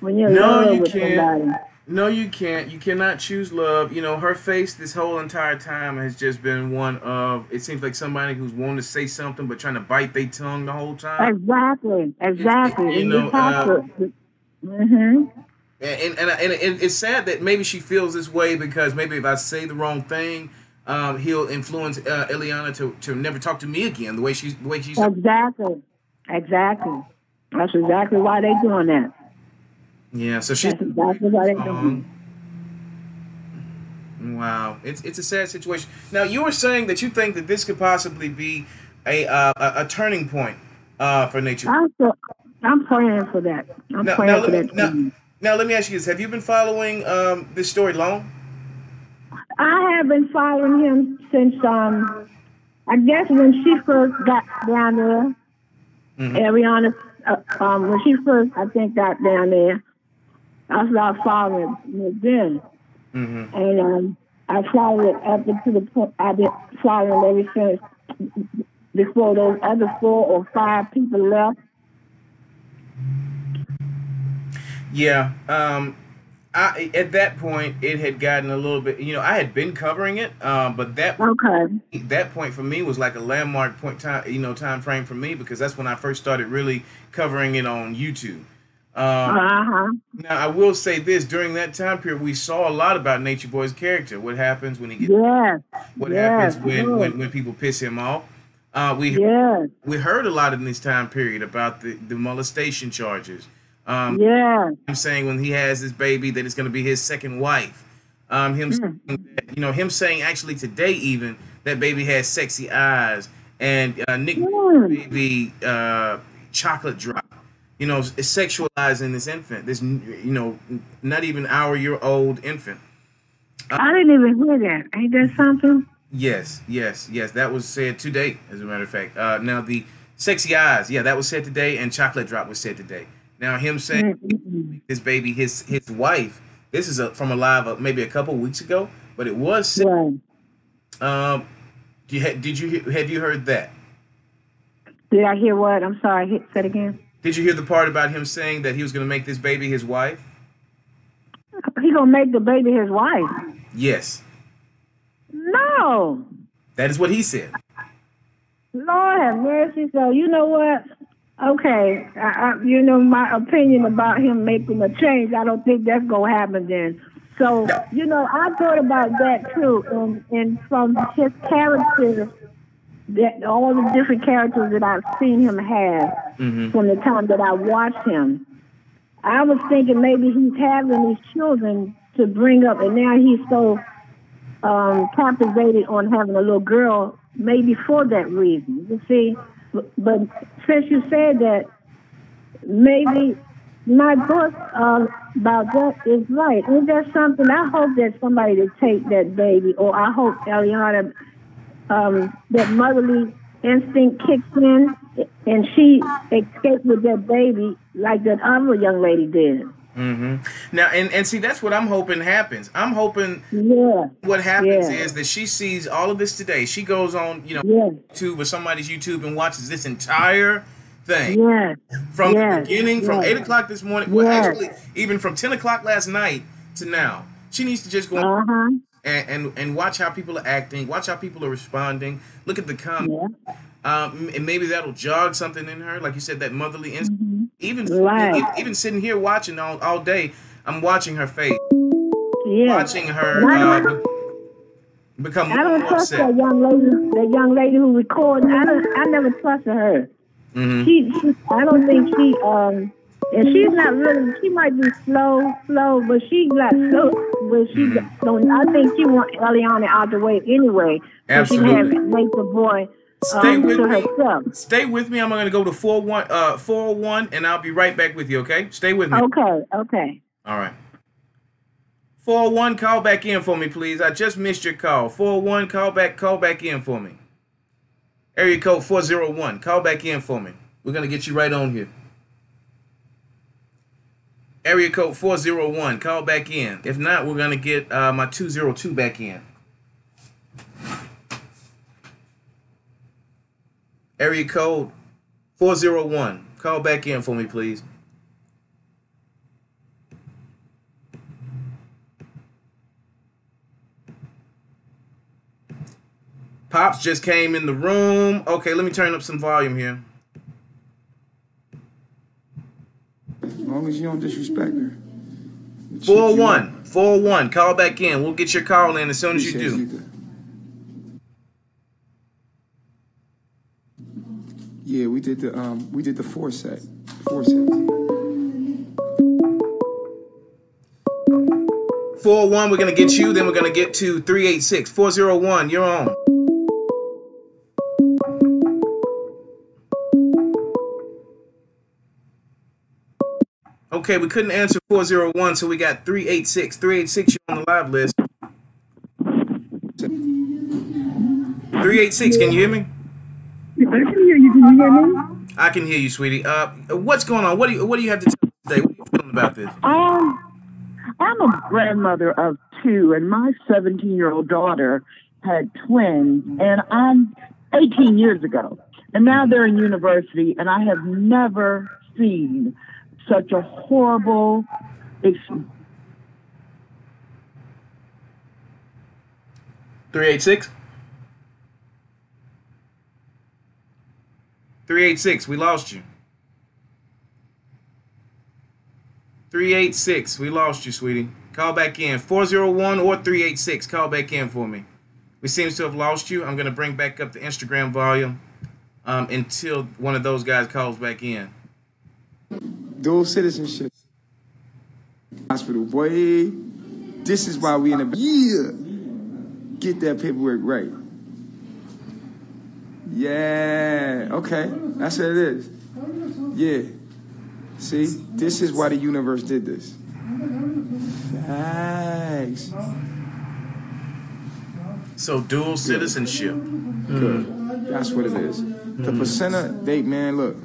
When you're in love with somebody. No, you can't. You cannot choose love. Her face this whole entire time has just been one of. It seems like somebody who's wanting to say something but trying to bite their tongue the whole time. Exactly. Mm-hmm. And it's sad that maybe she feels this way because maybe if I say the wrong thing, he'll influence Eliana to never talk to me again. The way she's exactly. That's exactly why they're doing that. Yeah, so she's exactly why they're doing. Wow, it's a sad situation. Now you were saying that you think that this could possibly be a turning point for Nature. I'm praying for that. Now, let me ask you this. Have you been following this story long? I have been following him since, I guess when she first got down there, Ariana, when she first, I think, got down there, I started following it then. Mm-hmm. And I followed it up to the point, I've been following it ever since, before those other 4 or 5 people left. Yeah. At that point, it had gotten a little bit. I had been covering it, but Okay. that point for me was like a landmark point time. Time frame for me because that's when I first started really covering it on YouTube. Um, Uh-huh. Now, I will say this: during that time period, we saw a lot about Nature Boy's character. What happens when he gets? Yes. What Yes. happens when Yes. when people piss him off? We Yes. we heard a lot in this time period about the molestation charges. Yes. Him saying when he has this baby that it's going to be his second wife. Him saying Mm. that, him saying actually today even that baby has sexy eyes and Nick Mm. baby chocolate drop. Sexualizing this infant, this not even hour-year old infant. I didn't even hear that. Ain't that something? Yes, yes, yes. That was said today, as a matter of fact. Now the sexy eyes, yeah, that was said today, and chocolate drop was said today. Now him saying Mm-mm. this baby, his wife. This is from a live maybe a couple weeks ago, but it was said. Right. Um, have you heard that? Did I hear what? I'm sorry. Say it again. Did you hear the part about him saying that he was going to make this baby his wife? He gonna make the baby his wife? Yes, No. that is what he said. Lord have mercy. So you know what? Okay, my opinion about him making a change. I don't think that's gonna happen then. So I thought about that too, and from his character, that all the different characters that I've seen him have Hmm. from the time that I watched him, I was thinking maybe he's having these children to bring up, and now he's so captivated on having a little girl, maybe for that reason. You see, but since you said that, maybe my thoughts about that is right. Is there something? I hope that somebody to take that baby, or I hope Eliana, that motherly instinct kicks in and she escaped with that baby like that other young lady did. Hmm. Now, and see, that's what I'm hoping happens. I'm hoping Yeah. what happens Yeah. is that she sees all of this today. She goes on, Yes. YouTube or somebody's YouTube and watches this entire thing Yes. from the Yes. beginning, from Yes. 8 o'clock this morning. Well, Yes. actually, even from 10 o'clock last night to now. She needs to just go Uh-huh. and watch how people are acting, watch how people are responding. Look at the comments. Yeah. And maybe that'll jog something in her, like you said, that motherly instinct. Hmm. Even Right. even sitting here watching all day, I'm watching her face, Yeah. watching her And become I more don't and more trust upset. that young lady who recorded. I never trusted her. Hmm. I don't think and she's not really. She might be slow, but she's not slow. But she don't. I think she want Eliana out the way anyway, so she can have Absolutely. Nature Boy Stay with to me. herself. Stay with me. I'm going to go to 401, and I'll be right back with you. Okay? Stay with me. Okay. Okay. All right. 401, call back in for me, please. I just missed your call. 401, call back in for me. Area code 401, call back in for me. We're gonna get you right on here. Area code 401, call back in. If not, we're gonna get my 202 back in. Area code 401, call back in for me, please. Pops just came in the room. Okay, let me turn up some volume here. As long as you don't disrespect her. 401, call back in. We'll get your call in as soon as you do. Yeah, we did the four set. 401, we're gonna get you. Then we're gonna get to 386. 401, you're on. Okay, we couldn't answer 401, so we got 386. 386, you're on the live list. 386, can you hear me? I can hear you. Can you hear me? I can hear you, sweetie. What's going on? What do you have to tell us today? What are you feeling about this? I'm a grandmother of two, and my 17-year-old daughter had twins, and I'm 18 years ago. And now they're in university, and I have never seen such a horrible 386. 386. We lost you. 386. We lost you, sweetie. Call back in. 401 or 386. Call back in for me. We seem to have lost you. I'm going to bring back up the Instagram volume until one of those guys calls back in. Dual citizenship. Hospital, boy. This is why we in the... Yeah. Get that paperwork right. Yeah. Okay. That's what it is. Yeah. See? This is why the universe did this. Facts. So dual citizenship. Good. That's what it is. The placenta, man, look.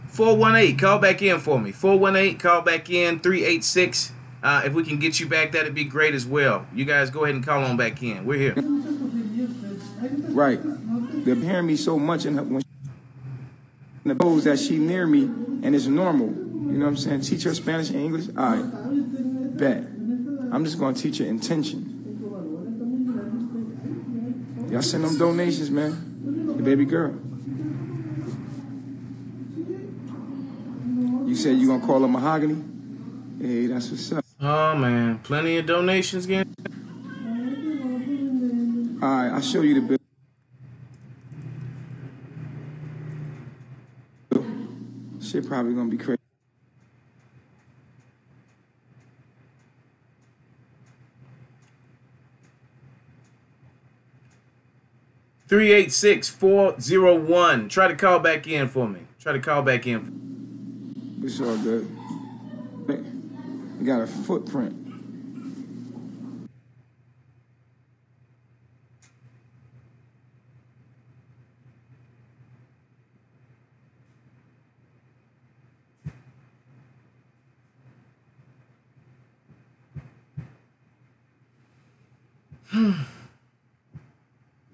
418, call back in for me. 418, call back in. 386. If we can get you back, that'd be great as well. You guys go ahead and call on back in. We're here. Right. They're hearing me so much in her, when she knows that she near me and it's normal. You know what I'm saying? Teach her Spanish and English. All right. Bet. I'm just going to teach her intention. Y'all send them donations, man. The baby girl. You said you going to call her Mahogany? Hey, that's what's up. Oh, man. Plenty of donations again. All right, I'll show you the bill. Shit probably going to be crazy. Three 386-401. Try to call back in for me. Try to call back in. It's all good. You got a footprint.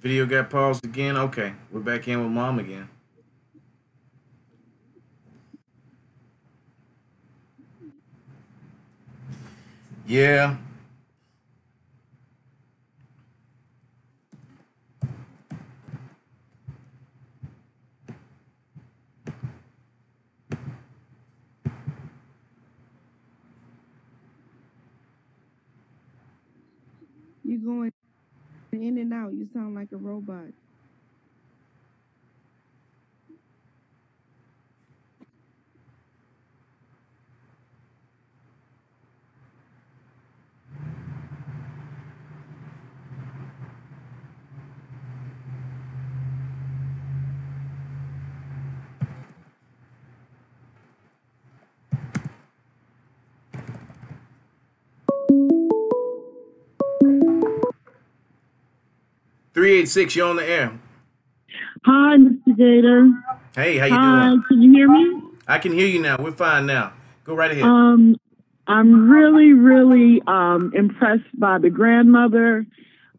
Video got paused again. Okay, we're back in with Mom again. Yeah. You're going in and out. You sound like a robot. Three 386, you're on the air. Hi, Mr. Gator. Hey, how you Hi, doing? can you hear me? I can hear you now. We're fine now. Go right ahead. I'm really impressed by the grandmother,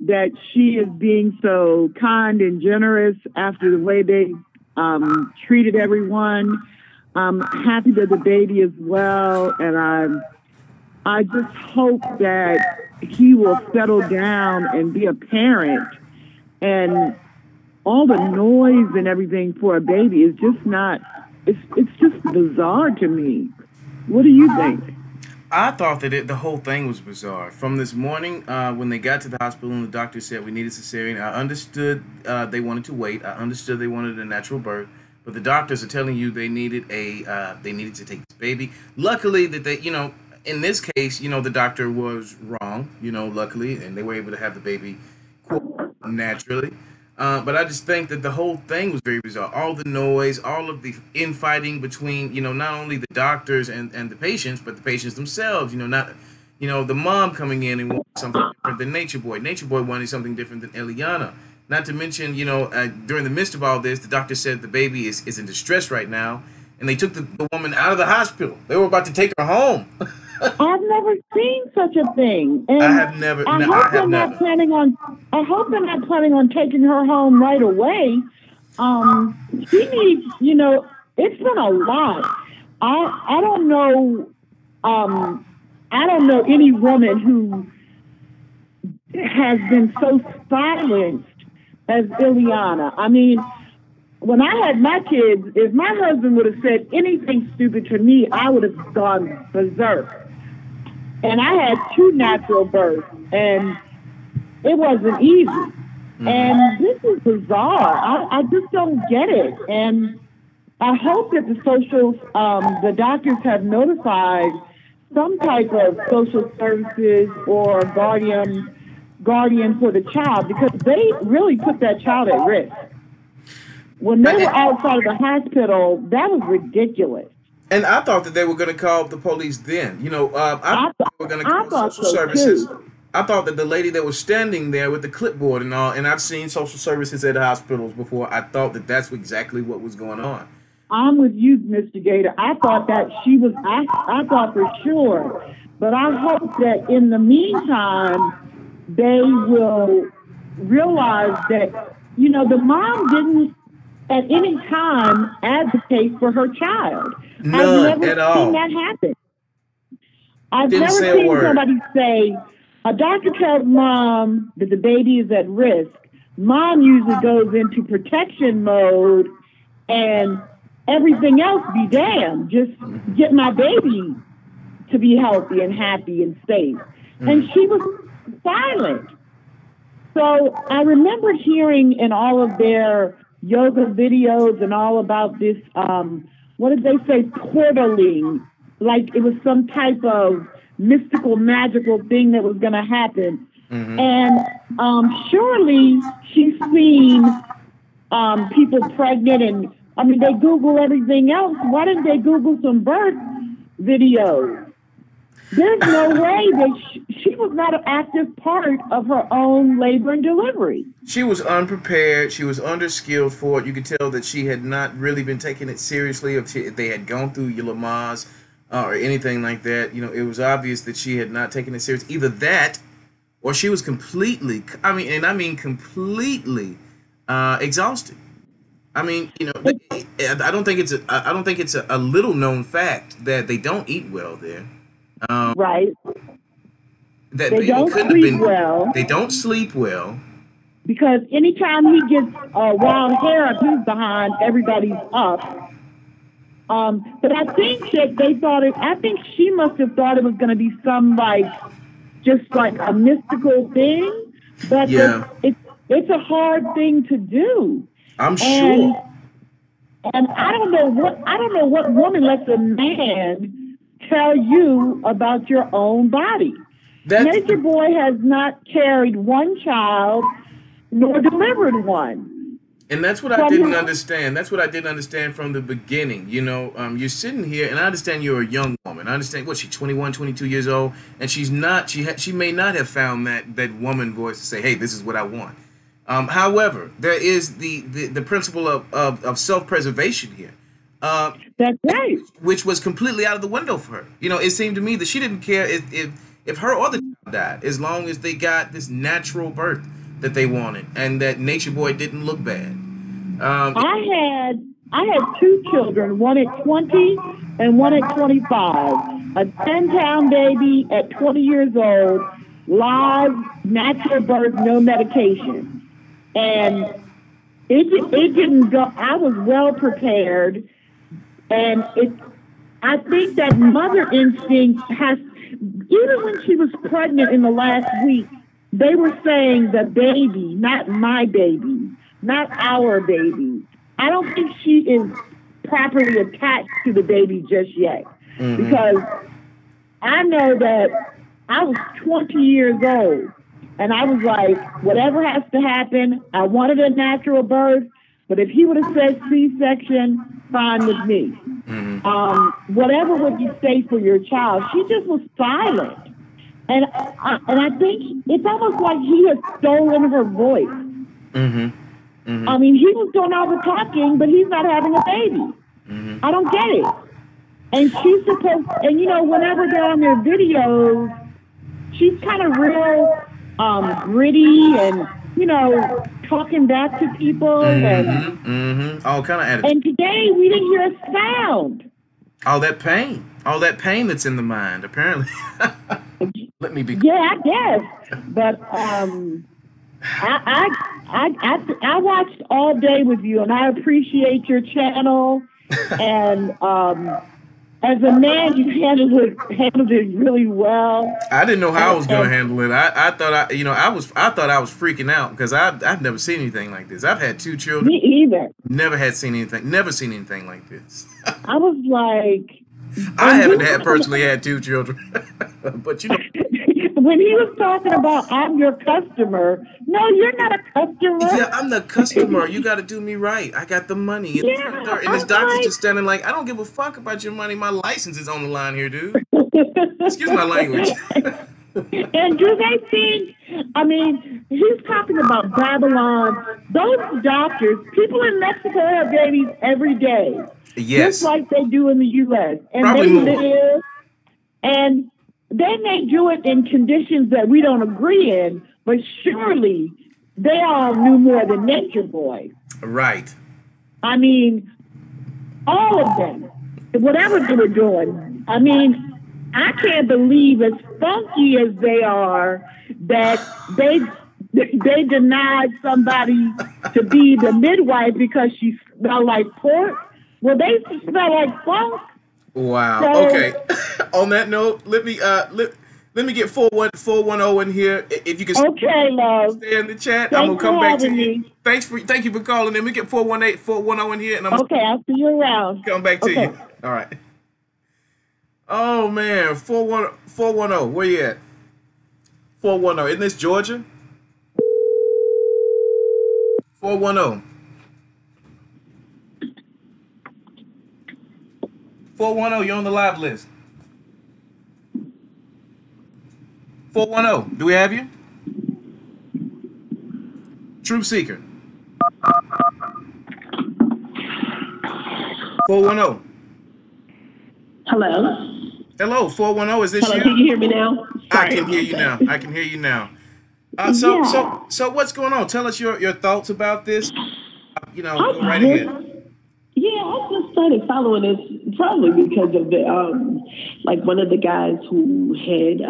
that she is being so kind and generous after the way they treated everyone. I'm happy that the baby is well, and I just hope that he will settle down and be a parent. And all the noise and everything for a baby is just not, it's just bizarre to me. What do you think? I thought that the whole thing was bizarre. From this morning, when they got to the hospital and the doctor said we needed cesarean, I understood they wanted to wait. I understood they wanted a natural birth. But the doctors are telling you they needed to take this baby. Luckily that they, in this case, the doctor was wrong, luckily, and they were able to have the baby naturally. But I just think that the whole thing was very bizarre. All the noise, all of the infighting between, not only the doctors and the patients, but the patients themselves, the mom coming in and wanting something different than Nature Boy. Nature Boy wanted something different than Eliana. Not to mention, during the midst of all this, the doctor said the baby is in distress right now. And they took the woman out of the hospital. They were about to take her home. I've never seen such a thing. And I have never. I hope they're not planning on taking her home right away. She needs, it's been a lot. I don't know any woman who has been so silenced as Ileana. I mean, when I had my kids, if my husband would have said anything stupid to me, I would have gone berserk. And I had 2 natural births, and it wasn't easy. And this is bizarre. I just don't get it. And I hope that the doctors have notified some type of social services or guardian for the child, because they really put that child at risk. When they were outside of the hospital, that was ridiculous. And I thought that they were going to call the police then. You know, I thought they were going to call social services. Too. I thought that the lady that was standing there with the clipboard and all, and I've seen social services at hospitals before, I thought that that's exactly what was going on. I'm with you, Mr. Gator. I thought that she was, I thought for sure. But I hope that in the meantime, they will realize that, you know, the mom didn't at any time advocate for her child. None I've never at all. seen that happen. I've Didn't never say a seen word. somebody say, a doctor tells mom that the baby is at risk. Mom usually goes into protection mode and everything else be damned. Just get my baby to be healthy and happy and safe. And she was silent. So I remember hearing in all of their yoga videos and all about this, what did they say, portaling, like it was some type of mystical, magical thing that was going to happen. And surely she's seen people pregnant, and I mean, they Google everything else. Why didn't they Google some birth videos? There's no way that she was not an active part of her own labor and delivery. She was unprepared. She was underskilled for it. You could tell that she had not really been taking it seriously if they had gone through Lamaze or anything like that. You know, it was obvious that she had not taken it serious. Either that, or she was completely, completely exhausted. I mean, you know, I don't think it's a little known fact that they don't eat well there. Right. That they don't sleep well. They don't sleep well. Because anytime he gets wild hair up his behind, everybody's up. But I think that they thought it. I think she must have thought it was going to be some just like a mystical thing. But yeah, it's a hard thing to do. I'm sure. And I don't know what woman lets a man tell you about your own body. Nature Boy has not carried one child nor delivered one. And that's what I didn't understand. That's what I didn't understand from the beginning. You know, you're sitting here, and I understand you're a young woman. I understand, she's 21, 22 years old, and she's not, she may not have found that woman voice to say, hey, this is what I want. However, there is the principle of self-preservation here. That's right. Which was completely out of the window for her. You know, it seemed to me that she didn't care if her or the child died, as long as they got this natural birth that they wanted, and that Nature Boy didn't look bad. I had 2 children, one at 20 and one at 25. A 10-pound baby at 20 years old, live, natural birth, no medication. And it didn't go. I was well prepared. And I think that mother instinct has, even when she was pregnant in the last week, they were saying the baby, not my baby, not our baby. I don't think she is properly attached to the baby just yet. Because I know that I was 20 years old and I was like, whatever has to happen, I wanted a natural birth, but if he would have said C-section, fine with me. Whatever would you say for your child? She just was silent. And I think it's almost like he had stolen her voice. I mean, he was doing all the talking, but he's not having a baby. I don't get it. And she's supposed, and you know, whenever they're on their videos, she's kind of real gritty and, you know, talking back to people and all kind of attitude. And today we didn't hear a sound. All that pain that's in the mind. Apparently, let me be. Yeah, I guess. But I watched all day with you, and I appreciate your channel. And as a man, you handled it really well. I didn't know how I was going to handle it. I thought I thought I was freaking out because I've never seen anything like this. I've had 2 children. Me either. Never seen anything like this. I was like, I haven't personally had 2 children, but you know. When he was talking about I'm your customer, no, you're not a customer. Yeah, I'm the customer. You got to do me right. I got the money. And this doctor's just standing like, I don't give a fuck about your money. My license is on the line here, dude. Excuse my language. And do they think, I mean, he's talking about Babylon. Those doctors, people in Mexico have babies every day. Yes. Just like they do in the U.S. And probably they more. live, and they may do it in conditions that we don't agree in, but surely they all knew more than Nature Boy. Right. I mean, all of them, whatever they were doing. I mean, I can't believe, as funky as they are, that they denied somebody to be the midwife because she smelled like pork. Well, they smell like funk. Wow. So, okay. On that note, let me get 410 in here. If you can love. Stay in the chat, Thanks I'm gonna come back to you. Me. Thank you for calling in. We get 410 in here, and I'm okay. I'll see you around. Come back to you. All right. Oh man, 410. Where you at? 410. Isn't this Georgia? 410. 410, you're on the live list. 410, do we have you? Truth Seeker. 410. Hello. Hello, 410. Is this Hello, you? can you hear me now? I can hear you now. I can hear you now. So what's going on? Tell us your thoughts about this. Go right ahead. Yeah, I just started following this probably because of the one of the guys who had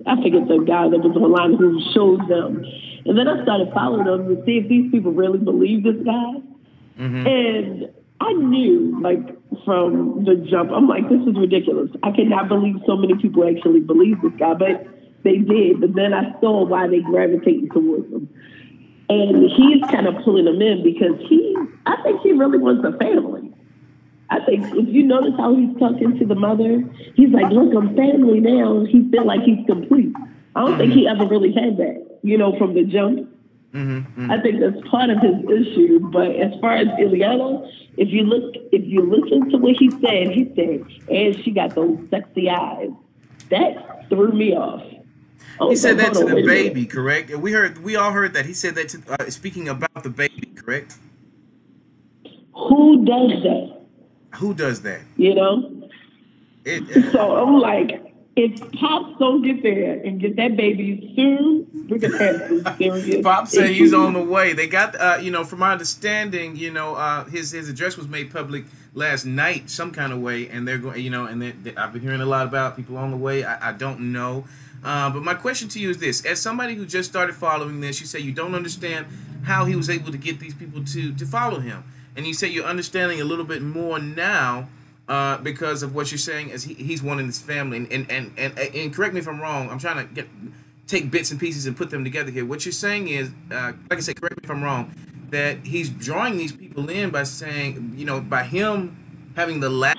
I forget the guy that was online who showed them, and then I started following them to see if these people really believe this guy. Mm-hmm. And I knew, from the jump, I'm like, this is ridiculous. I cannot believe so many people actually believe this guy, but they did. But then I saw why they gravitated towards him. And he's kind of pulling them in because I think he really wants a family. I think if you notice how he's talking to the mother, he's like, look, I'm family now. He feel like he's complete. I don't think he ever really had that, from the jump. Mm-hmm. I think that's part of his issue. But as far as Ileana, if you listen to what he said, and she got those sexy eyes. That threw me off. He said that to the baby, correct? And we all heard that. He said that to speaking about the baby, correct? Who does that? Who does that? So I'm like, if Pops don't get there and get that baby soon, we're gonna have some serious. Pop said he's on the way. They got, from my understanding, his address was made public last night, some kind of way, and they're going, I've been hearing a lot about people on the way. I don't know, but my question to you is this: as somebody who just started following this, you say you don't understand how he was able to get these people to follow him, and you say you're understanding a little bit more now. Because of what you're saying, as he's wanting his family, and correct me if I'm wrong. I'm trying to take bits and pieces and put them together here. What you're saying is, like I said, correct me if I'm wrong, that he's drawing these people in by saying, by him having the lack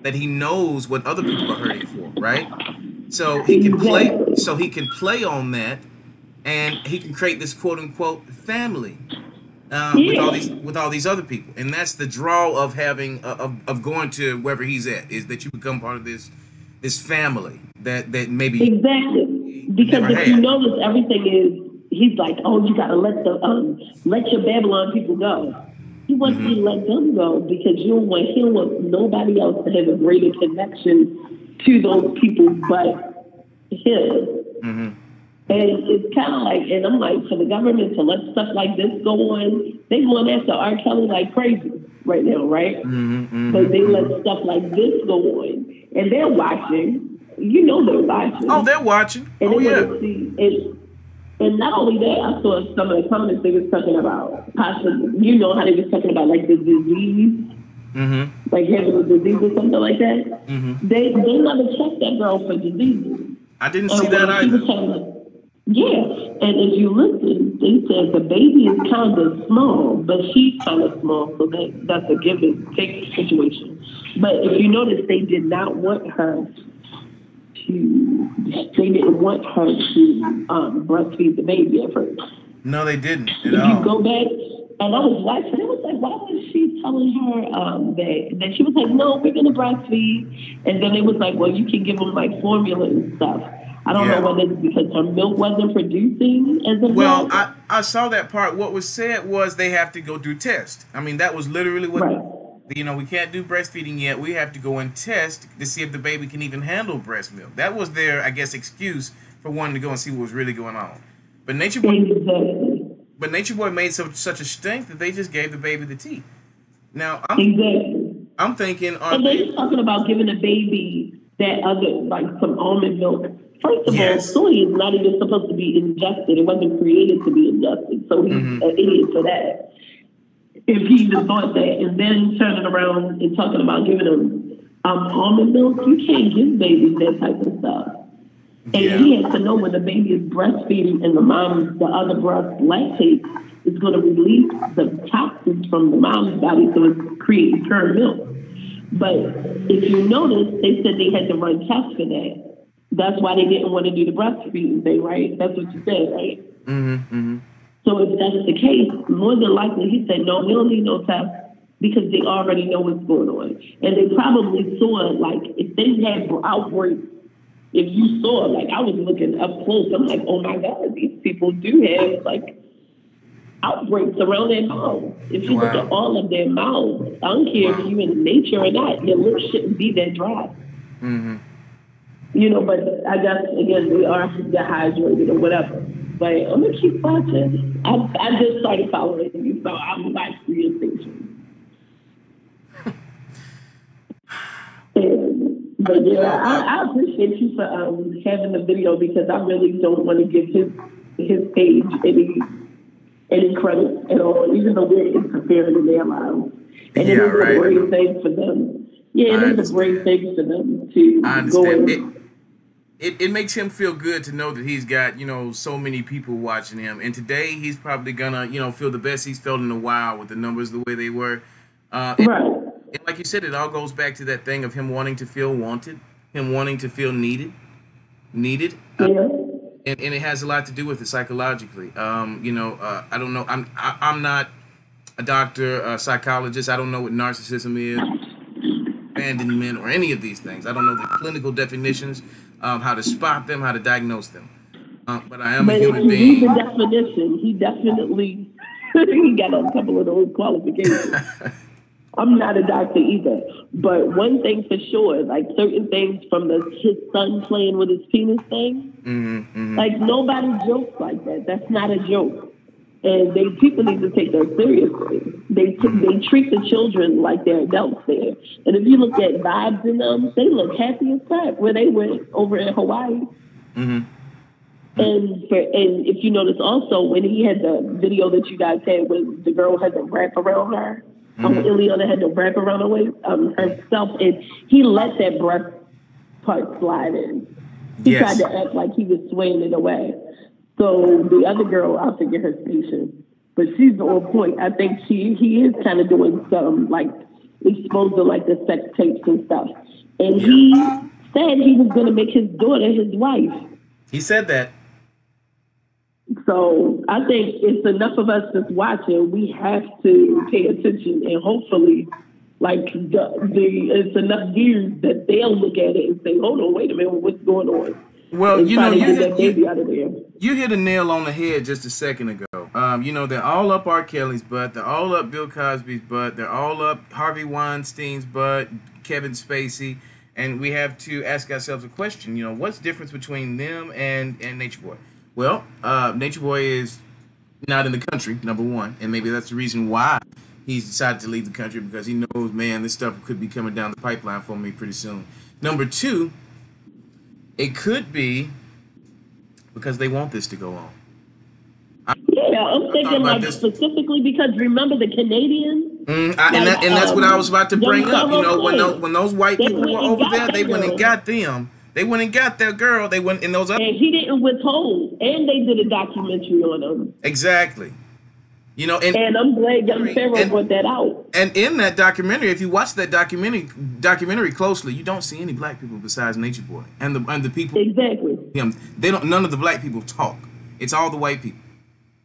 that he knows what other people are hurting for, right? So he can play. So he can play on that, and he can create this quote unquote family. With all these other people, and that's the draw of having of going to wherever he's at, is that you become part of this family that maybe exactly, because if you notice, everything is he's like, oh, you gotta let your Babylon people go. He wants you to let them go because he don't want nobody else to have a greater connection to those people but him. Mm-hmm. And it's kind of like, and I'm like, for the government to let stuff like this go on, they going after R. Kelly like crazy. right now, right? But they let stuff like this go on, and they're watching. You know they're watching. Oh, they're watching. And Oh, they yeah. want to see it. And not only that, I saw some of the comments they was talking about possibly, you know how they was talking about like the disease, like having a disease or something like that. They never checked that girl for diseases. I didn't see that either. And if you listen, they said the baby is kind of small, but she's kind of small, so that's a give and take situation. But if you notice, they did not want her to breastfeed the baby at first. No, they didn't at if all. you go back, and I was watching, it was like, why was she telling her that she was like, no, we're going to breastfeed. And then it was like, well, you can give them like formula and stuff. I don't know whether it's because her milk wasn't producing as a Well, milk. I saw that part. What was said was they have to go do tests. I mean, that was literally what, you know, we can't do breastfeeding yet. We have to go and test to see if the baby can even handle breast milk. That was their, I guess, excuse for wanting to go and see what was really going on. But Nature Boy made such a stink that they just gave the baby the tea. Now, I'm thinking... And they're talking about giving the baby that other, like some almond milk. First of all, soy is not even supposed to be ingested. It wasn't created to be ingested. So he's an idiot for that. If he even thought that, and then turning around and talking about giving them almond milk, you can't give babies that type of stuff. And he has to know when the baby is breastfeeding and the other breast lactates, it's going to release the toxins from the mom's body, so it's creating pure milk. But if you notice, they said they had to run tests for that. That's why they didn't want to do the breastfeeding thing, right? That's what you said, right? So if that's the case, more than likely, he said, no, we don't need no test because they already know what's going on. And they probably saw, like, if they had outbreaks, if you saw, like, I was looking up close, I'm like, oh my God, these people do have, like, outbreaks around their mouths. If you look at all of their mouths, I don't care if you're in nature or not, your lips shouldn't be that dry. You know, but I guess, again, they are dehydrated or whatever. But I'm going to keep watching. I just started following you, so I'm watching your station. But yeah, I appreciate you for having the video because I really don't want to give his page any credit at all, even though we're interfering in their lives. And it is a great thing for them. Yeah, it is a great thing for them to go in. It makes him feel good to know that he's got, you know, so many people watching him. And today he's probably gonna, you know, feel the best he's felt in a while with the numbers the way they were. And like you said, it all goes back to that thing of him wanting to feel wanted, him wanting to feel needed. And it has a lot to do with it psychologically. You know, I don't know. I'm not a doctor, a psychologist. I don't know what narcissism is, abandonment, or any of these things. I don't know the clinical definitions. How to spot them, how to diagnose them. But I am a human being. He's a definition. He definitely he got a couple of those qualifications. I'm not a doctor either. But one thing for sure, like certain things from his son playing with his penis thing, like nobody jokes like that. That's not a joke. And people need to take that seriously. They treat the children like they're adults there. And if you look at vibes in them, they look happy as crap where they went over in Hawaii. And if you notice also when he had the video that you guys had when the girl had the wrap around her, Ileana had the wrap around her waist, herself, and he let that breast part slide in. He tried to act like he was swaying it away. So the other girl, I forget her station, but she's on point. I think he is kind of doing some like exposing like the sex tapes and stuff. And he said he was going to make his daughter his wife. He said that. So I think it's enough of us that's watching. We have to pay attention and hopefully, like it's enough views that they'll look at it and say, "Hold on, wait a minute, what's going on?" Well, you know, you hit a nail on the head just a second ago. You know, they're all up R. Kelly's butt. They're all up Bill Cosby's butt. They're all up Harvey Weinstein's butt, Kevin Spacey. And we have to ask ourselves a question. You know, what's the difference between them and Nature Boy? Well, Nature Boy is not in the country, number one. And maybe that's the reason why he's decided to leave the country because he knows, man, this stuff could be coming down the pipeline for me pretty soon. Number two, it could be because they want this to go on. Yeah, I'm thinking like specifically because remember the Canadians? And that's what I was about to bring up. You know, when those white people were over there, they went and got them. They went and got their girl. They went in those other. And he didn't withhold. And they did a documentary on him. Exactly. You know, and I'm glad Young Pharaoh brought that out. And in that documentary, if you watch that documentary closely, you don't see any black people besides Nature Boy and the people. Exactly. They don't. None of the black people talk. It's all the white people.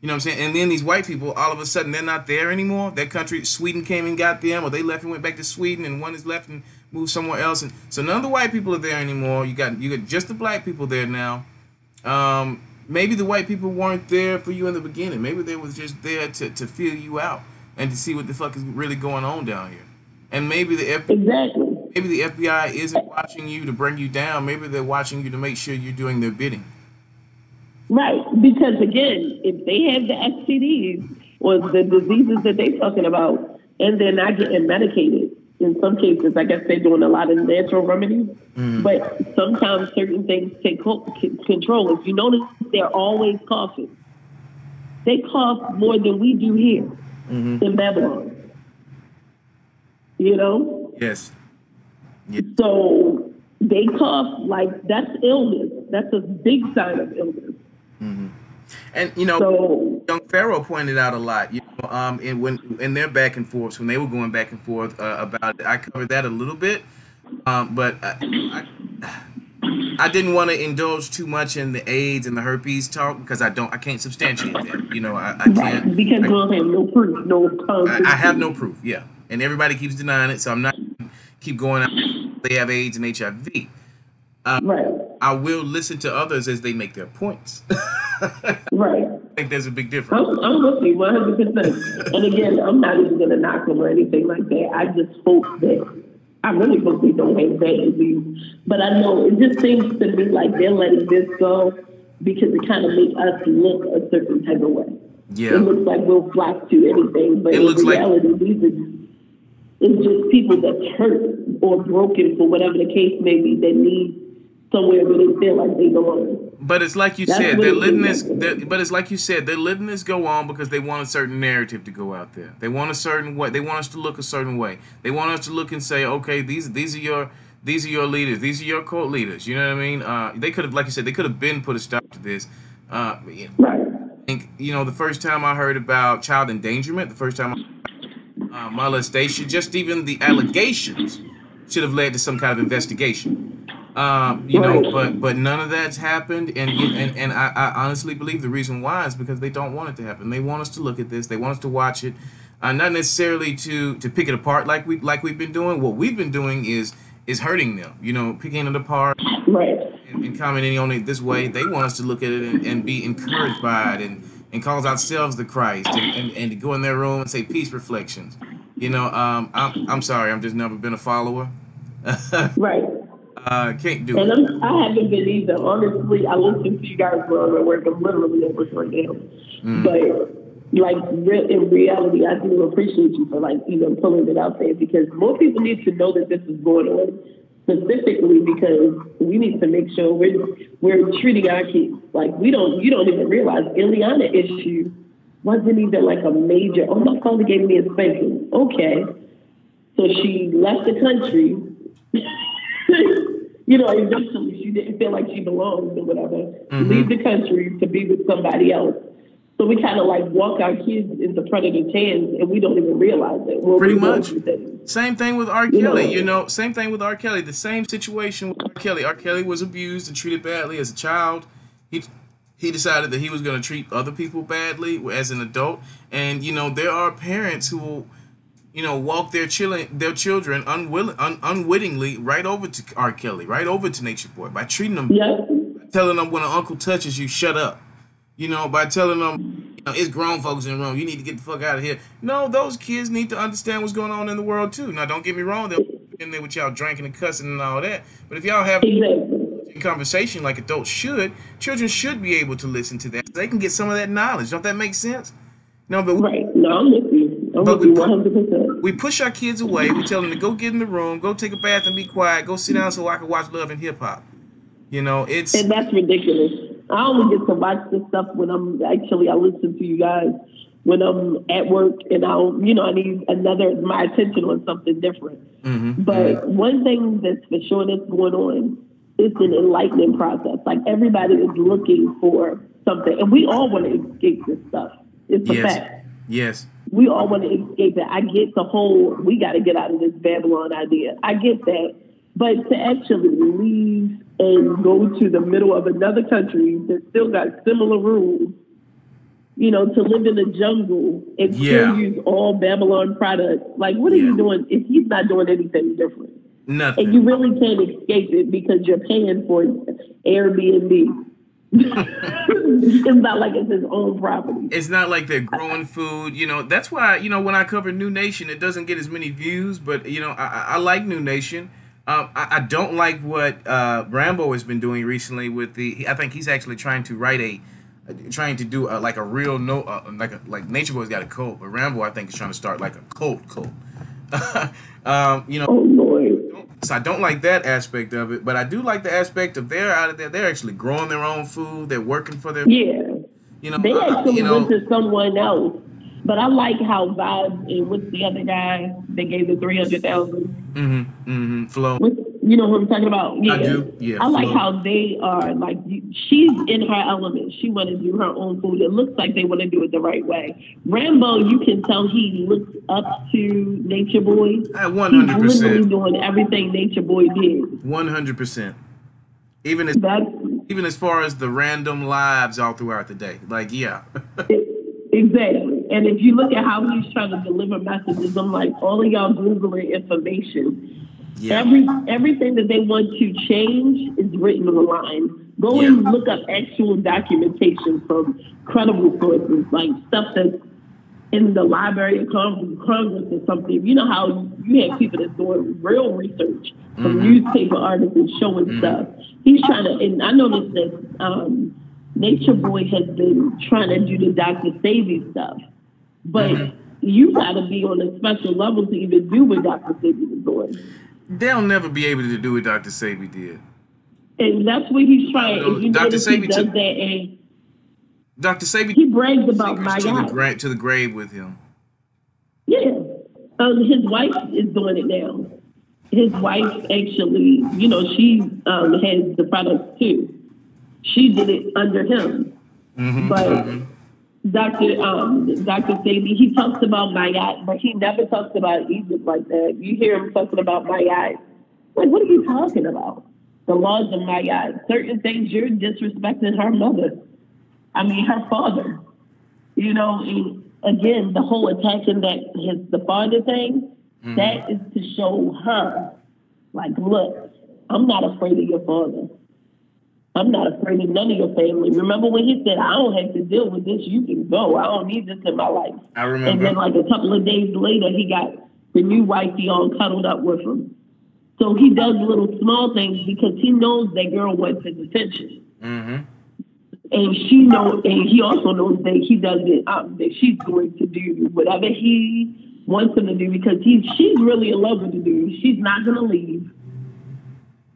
You know what I'm saying? And then these white people, all of a sudden, they're not there anymore. Their country, Sweden came and got them, or they left and went back to Sweden, and one is left and moved somewhere else. And so none of the white people are there anymore. You got just the black people there now. Maybe the white people weren't there for you in the beginning. Maybe they was just there to feel you out and to see what the fuck is really going on down here. And maybe the FBI isn't watching you to bring you down. Maybe they're watching you to make sure you're doing their bidding. Right, because again, if they have the STDs or the diseases that they're talking about, and they're not getting medicated, in some cases, I guess they're doing a lot of natural remedies, but sometimes certain things take control. If you notice, they're always coughing. They cough more than we do here in Babylon. You know? Yes. So they cough like that's illness. That's a big sign of illness. And you know, Young Pharaoh pointed out a lot. You know, and in their back and forths, when they were going back and forth about it, I covered that a little bit, but I didn't want to indulge too much in the AIDS and the herpes talk because I can't substantiate that. You know, I can't because we don't have no proof, no. I have no proof. Yeah, and everybody keeps denying it, so I'm not keep going out. They have AIDS and HIV. Right. I will listen to others as they make their points. Right. I think there's a big difference. I'm with you 100%. And again, I'm not even going to knock them or anything like that. I just hope that, I really hope they don't have that disease. But I know it just seems to me like they're letting this go because it kind of makes us look a certain type of way. Yeah. It looks like we'll flock to anything, but in reality, it's just people that's hurt or broken for whatever the case may be that need somewhere where they feel like they belong. But it's like you said, they're letting this. But it's like you said, they're letting this go on because they want a certain narrative to go out there. They want a certain way. They want us to look a certain way. They want us to look and say, okay, these are your leaders. These are your cult leaders. You know what I mean? They could have, like you said, they could have been put a stop to this. Right. I think, you know, the first time I heard about child endangerment, the first time molestation, just even the allegations should have led to some kind of investigation. You know, but none of that's happened, and I honestly believe the reason why is because they don't want it to happen. They want us to look at this. They want us to watch it, not necessarily to pick it apart like we've been doing. What we've been doing is hurting them. You know, picking it apart, and commenting on it this way. They want us to look at it and be encouraged by it and call ourselves the Christ and to go in their room and say peace reflections. You know, I'm sorry, I've just never been a follower. Right. Can't do it. And I haven't been either. Honestly, I listen to you guys while I'm at work. I'm literally at work right now. But like in reality, I do appreciate you for like even pulling it out there because more people need to know that this is going on. Specifically because we need to make sure we're treating our kids like you don't even realize Ileana issue wasn't even like a major. Oh, my father gave me a spanking. Okay, so she left the country. You know, eventually she didn't feel like she belonged or whatever. Leave the country to be with somebody else. So we kind of like walk our kids into predators' hands, and we don't even realize it. Pretty much. Same thing with R. Kelly. You know, same thing with R. Kelly. The same situation with R. Kelly. R. Kelly was abused and treated badly as a child. He decided that he was going to treat other people badly as an adult. And you know, there are parents who will, you know, walk their children unwittingly right over to R. Kelly, right over to Nature Boy by treating them, by telling them when an uncle touches you, shut up. You know, by telling them, you know, it's grown folks in the room, you need to get the fuck out of here. No, those kids need to understand what's going on in the world too. Now, don't get me wrong, they'll be in there with y'all drinking and cussing and all that. But if y'all have a conversation like adults should, children should be able to listen to that. So they can get some of that knowledge. Don't that make sense? No, but right. No, I'm with you. but with you 100%. we push our kids away. We tell them to go get in the room, go take a bath and be quiet, go sit down so I can watch Love and Hip Hop. You know, And that's ridiculous. I only get to watch this stuff when I listen to you guys when I'm at work and I need my attention on something different. But one thing that's for sure that's going on, it's an enlightening process. Like everybody is looking for something, and we all want to escape this stuff. It's a fact. Yes. We all want to escape it. I get the whole, we got to get out of this Babylon idea. I get that. But to actually leave and go to the middle of another country that still got similar rules, to live in the jungle and still use all Babylon products, like what are you doing if he's not doing anything different? Nothing. And you really can't escape it because you're paying for Airbnb. It's not like it's his own property. It's not like they're growing food. That's why, when I cover New Nation, it doesn't get as many views, but, I like New Nation. I don't like what Rambo has been doing recently with I think he's actually trying to do a real like Nature Boy's got a cult, but Rambo I think is trying to start like a cult. Oh Lord. So I don't like that aspect of it, but I do like the aspect of they're out of there. They're actually growing their own food. They're working for their they actually went to someone else. But I like how Vibes and what's the other guy they gave the 300,000. Flo. You know who I'm talking about? Yeah. I do. Yeah. I like how they are like she's in her element. She want to do her own food. It looks like they want to do it the right way. Rambo, you can tell he looks up to Nature Boy. 100%. He's literally doing everything Nature Boy did. 100%. Even as far as the random lives all throughout the day. Like, yeah. Exactly. And if you look at how he's trying to deliver messages, I'm like, all of y'all Googling information. Yeah. Everything that they want to change is written online. Go and look up actual documentation from credible sources, like stuff that's in the Library of Congress or something. You know how you have people that's doing real research from newspaper articles showing stuff. He's trying to, and I noticed that Nature Boy has been trying to do the Dr. Sebi stuff. But you got to be on a special level to even do what Dr. Sebi is doing. They'll never be able to do what Dr. Sebi did. And that's what he's trying. Dr. Sebi does that, and Dr. Sebi he brags about my guy. To the grave with him. Yeah. His wife is doing it now. His wife actually, she has the products too. She did it under him. But Dr. Sebi, he talks about Mayat, but he never talks about Egypt like that. You hear him talking about Mayat. Like, what are you talking about? The laws of Mayat. Certain things, you're disrespecting her mother. Her father. And again, the whole attacking the father thing, that is to show her, like, look, I'm not afraid of your father. I'm not afraid of none of your family. Remember when he said, I don't have to deal with this. You can go. I don't need this in my life. I remember. And then like a couple of days later, he got the new wifey all cuddled up with him. So he does little small things because he knows that girl wants his attention. And he also knows that he does it, that she's going to do whatever he wants him to do because she's really in love with the dude. She's not going to leave.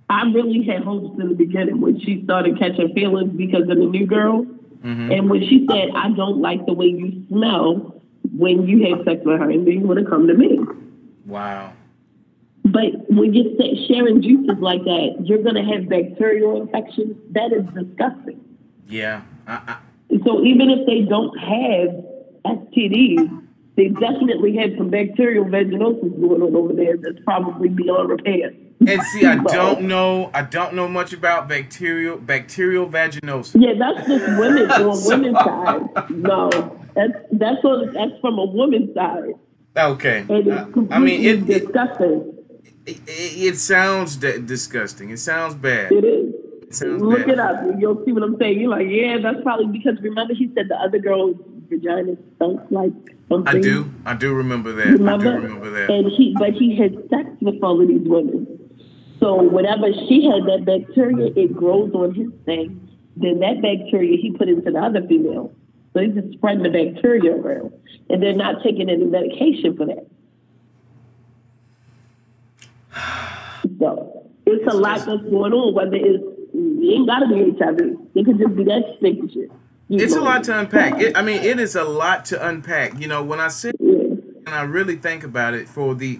I really had hopes in the beginning when she started catching feelings because of the new girl. And when she said, I don't like the way you smell when you have sex with her and then you want to come to me. Wow. But when you're sharing juices like that, you're going to have bacterial infections. That is disgusting. Yeah. So even if they don't have STDs, they definitely have some bacterial vaginosis going on over there that's probably beyond repair. And see, I don't know much about bacterial vaginosis. Yeah, that's just women on women's side. No, that's from a woman's side. Okay. And it's disgusting. It sounds disgusting. It sounds bad. It is. Look bad. it up. You'll see what I'm saying. You're like, yeah, that's probably because remember he said the other girl's vagina stunk like something. I do remember that. Remember? I do remember that. And he had sex with all of these women. So whenever she had that bacteria, it grows on his thing. Then that bacteria he put into the other female. So they're just spreading the bacteria around, and they're not taking any medication for that. So it's a lot that's going on. Whether it ain't gotta be HIV, it could just be that sick shit. It's a lot to unpack. It is a lot to unpack. You know, when I sit and I really think about it for the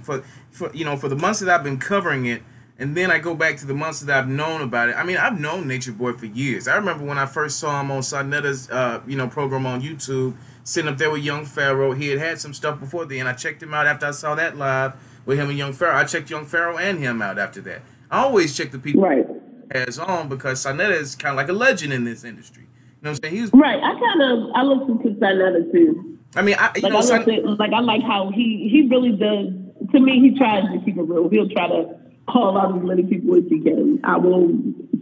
months that I've been covering it, and then I go back to the months that I've known about it. I mean, I've known Nature Boy for years. I remember when I first saw him on Sarnetta's program on YouTube, sitting up there with Young Pharaoh. He had some stuff before then. I checked him out after I saw that live with him and Young Pharaoh. I checked Young Pharaoh and him out after that. I always check the people has on because Sarnetta is kind of like a legend in this industry. You know what I'm saying? I listen to Sarnetta too. I mean, I like how he really does. To me, he tries to keep it real. He'll try to call out as many people as he can. I will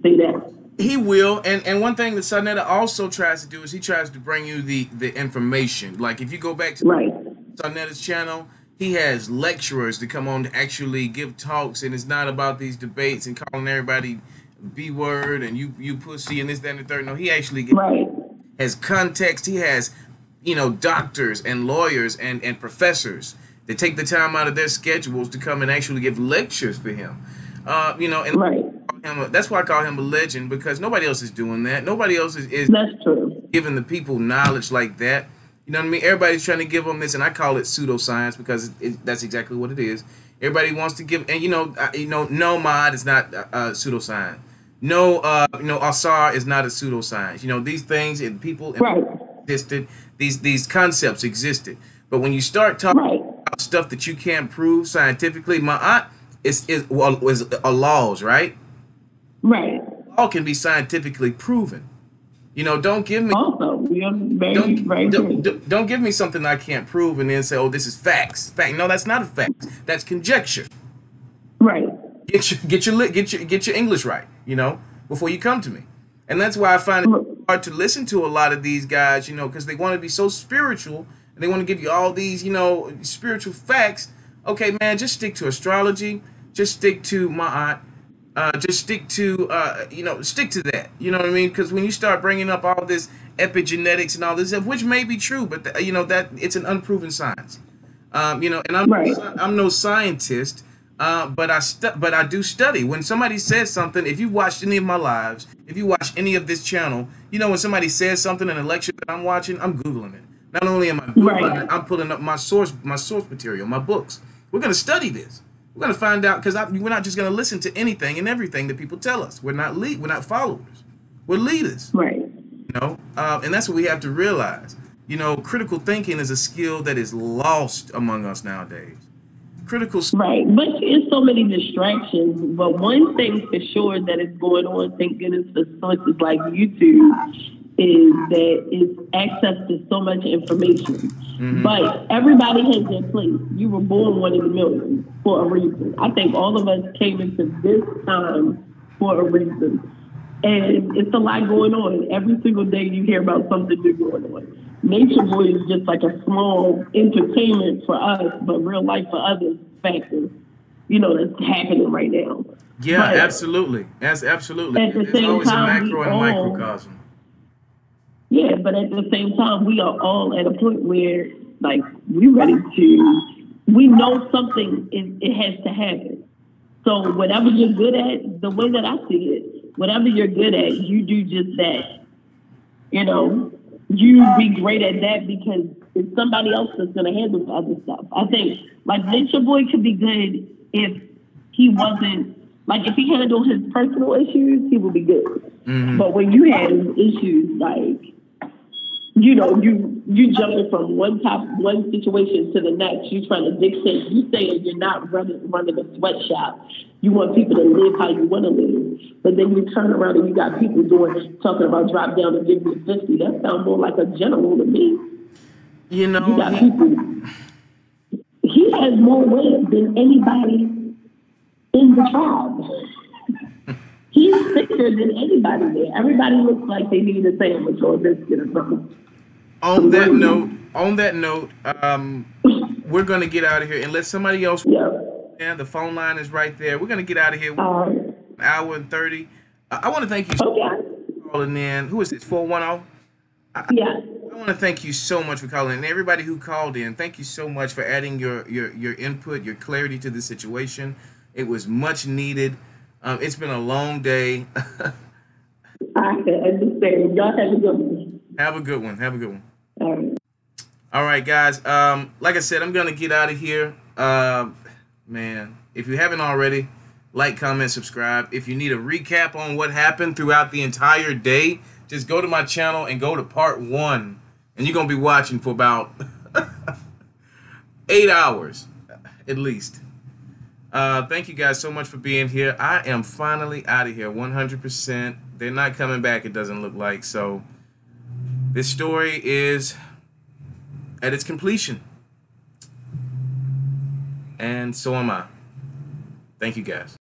say that. He will, and one thing that Sarnetta also tries to do is he tries to bring you the information. Like if you go back to Sarnetta's channel, he has lecturers to come on to actually give talks, and it's not about these debates and calling everybody B-word and you pussy and this, that, and the third. No, he actually has context. He has, doctors and lawyers and professors that take the time out of their schedules to come and actually give lectures for him. That's why I call him a legend, because nobody else is doing that. Nobody else is giving the people knowledge like that. You know what I mean? Everybody's trying to give them this, and I call it pseudoscience because that's exactly what it is. Everybody wants to give, and no mod is not pseudoscience. No, Asar is not a pseudoscience. These things and people existed. These concepts existed, but when you start talking about stuff that you can't prove scientifically, ma'at is laws, right? Right. All can be scientifically proven. Don't give me don't give me something I can't prove and then say, "Oh, this is facts." No, that's not a fact. That's conjecture. Right. Get your English right, before you come to me. And that's why I find it hard to listen to a lot of these guys, because they want to be so spiritual and they want to give you all these, spiritual facts. Okay, man, just stick to astrology. Just stick to ma'at. Just stick to that. You know what I mean? Because when you start bringing up all this epigenetics and all this stuff, which may be true, but that it's an unproven science. And I'm no scientist, but I do study. When somebody says something, if you watched any of my lives, if you watch any of this channel, when somebody says something in a lecture that I'm watching, I'm Googling it. Not only am I Googling it, I'm pulling up my source material, my books. We're going to study this. We're going to find out, because we're not just going to listen to anything and everything that people tell us. We're not followers. We're leaders. Right. And that's what we have to realize. Critical thinking is a skill that is lost among us nowadays. Right, but it's so many distractions. But one thing for sure that is going on, thank goodness for sources like YouTube, is that it's access to so much information. Mm-hmm. But everybody has their place. You were born one in a million for a reason. I think all of us came into this time for a reason. And it's a lot going on. Every single day you hear about something new going on. Nature Boy is just like a small entertainment for us, but real life for others factors, that's happening right now. Yeah, but absolutely. That's absolutely. At the same always time, a macro and a microcosm. Yeah, but at the same time, we are all at a point where, we know something it has to happen. So whatever you're good at, the way that I see it, whatever you're good at, you do just that. You be great at that because it's somebody else that's going to handle the other stuff. I think, Nature Boy could be good if he wasn't, if he handled his personal issues, he would be good. Mm-hmm. But when you have issues, you jumping from one situation to the next, you trying to dictate, you saying you're not running a sweatshop. You want people to live how you want to live. But then you turn around and you got people talking about drop down and give me 50. That sounds more like a general to me. You got people. He has more weight than anybody in the tribe. He's thicker than anybody there. Everybody looks like they need a sandwich or a biscuit or something. On that note, we're going to get out of here and let somebody else. Yeah, the phone line is right there. We're going to get out of here. An hour and 30. I want to thank you for calling in. Who is this? 410? Yeah. I want to thank you so much for calling, and everybody who called in. Thank you so much for adding your input, your clarity to the situation. It was much needed. It's been a long day. I can understand. Y'all have a good one. Have a good one. Have a good one. All right. All right, guys. Like I said, I'm gonna get out of here. Man, if you haven't already, like, comment, subscribe. If you need a recap on what happened throughout the entire day, just go to my channel and go to part 1, and you're gonna be watching for about 8 hours, at least. Thank you guys so much for being here. I am finally out of here, 100%. They're not coming back, it doesn't look like. So this story is at its completion. And so am I. Thank you guys.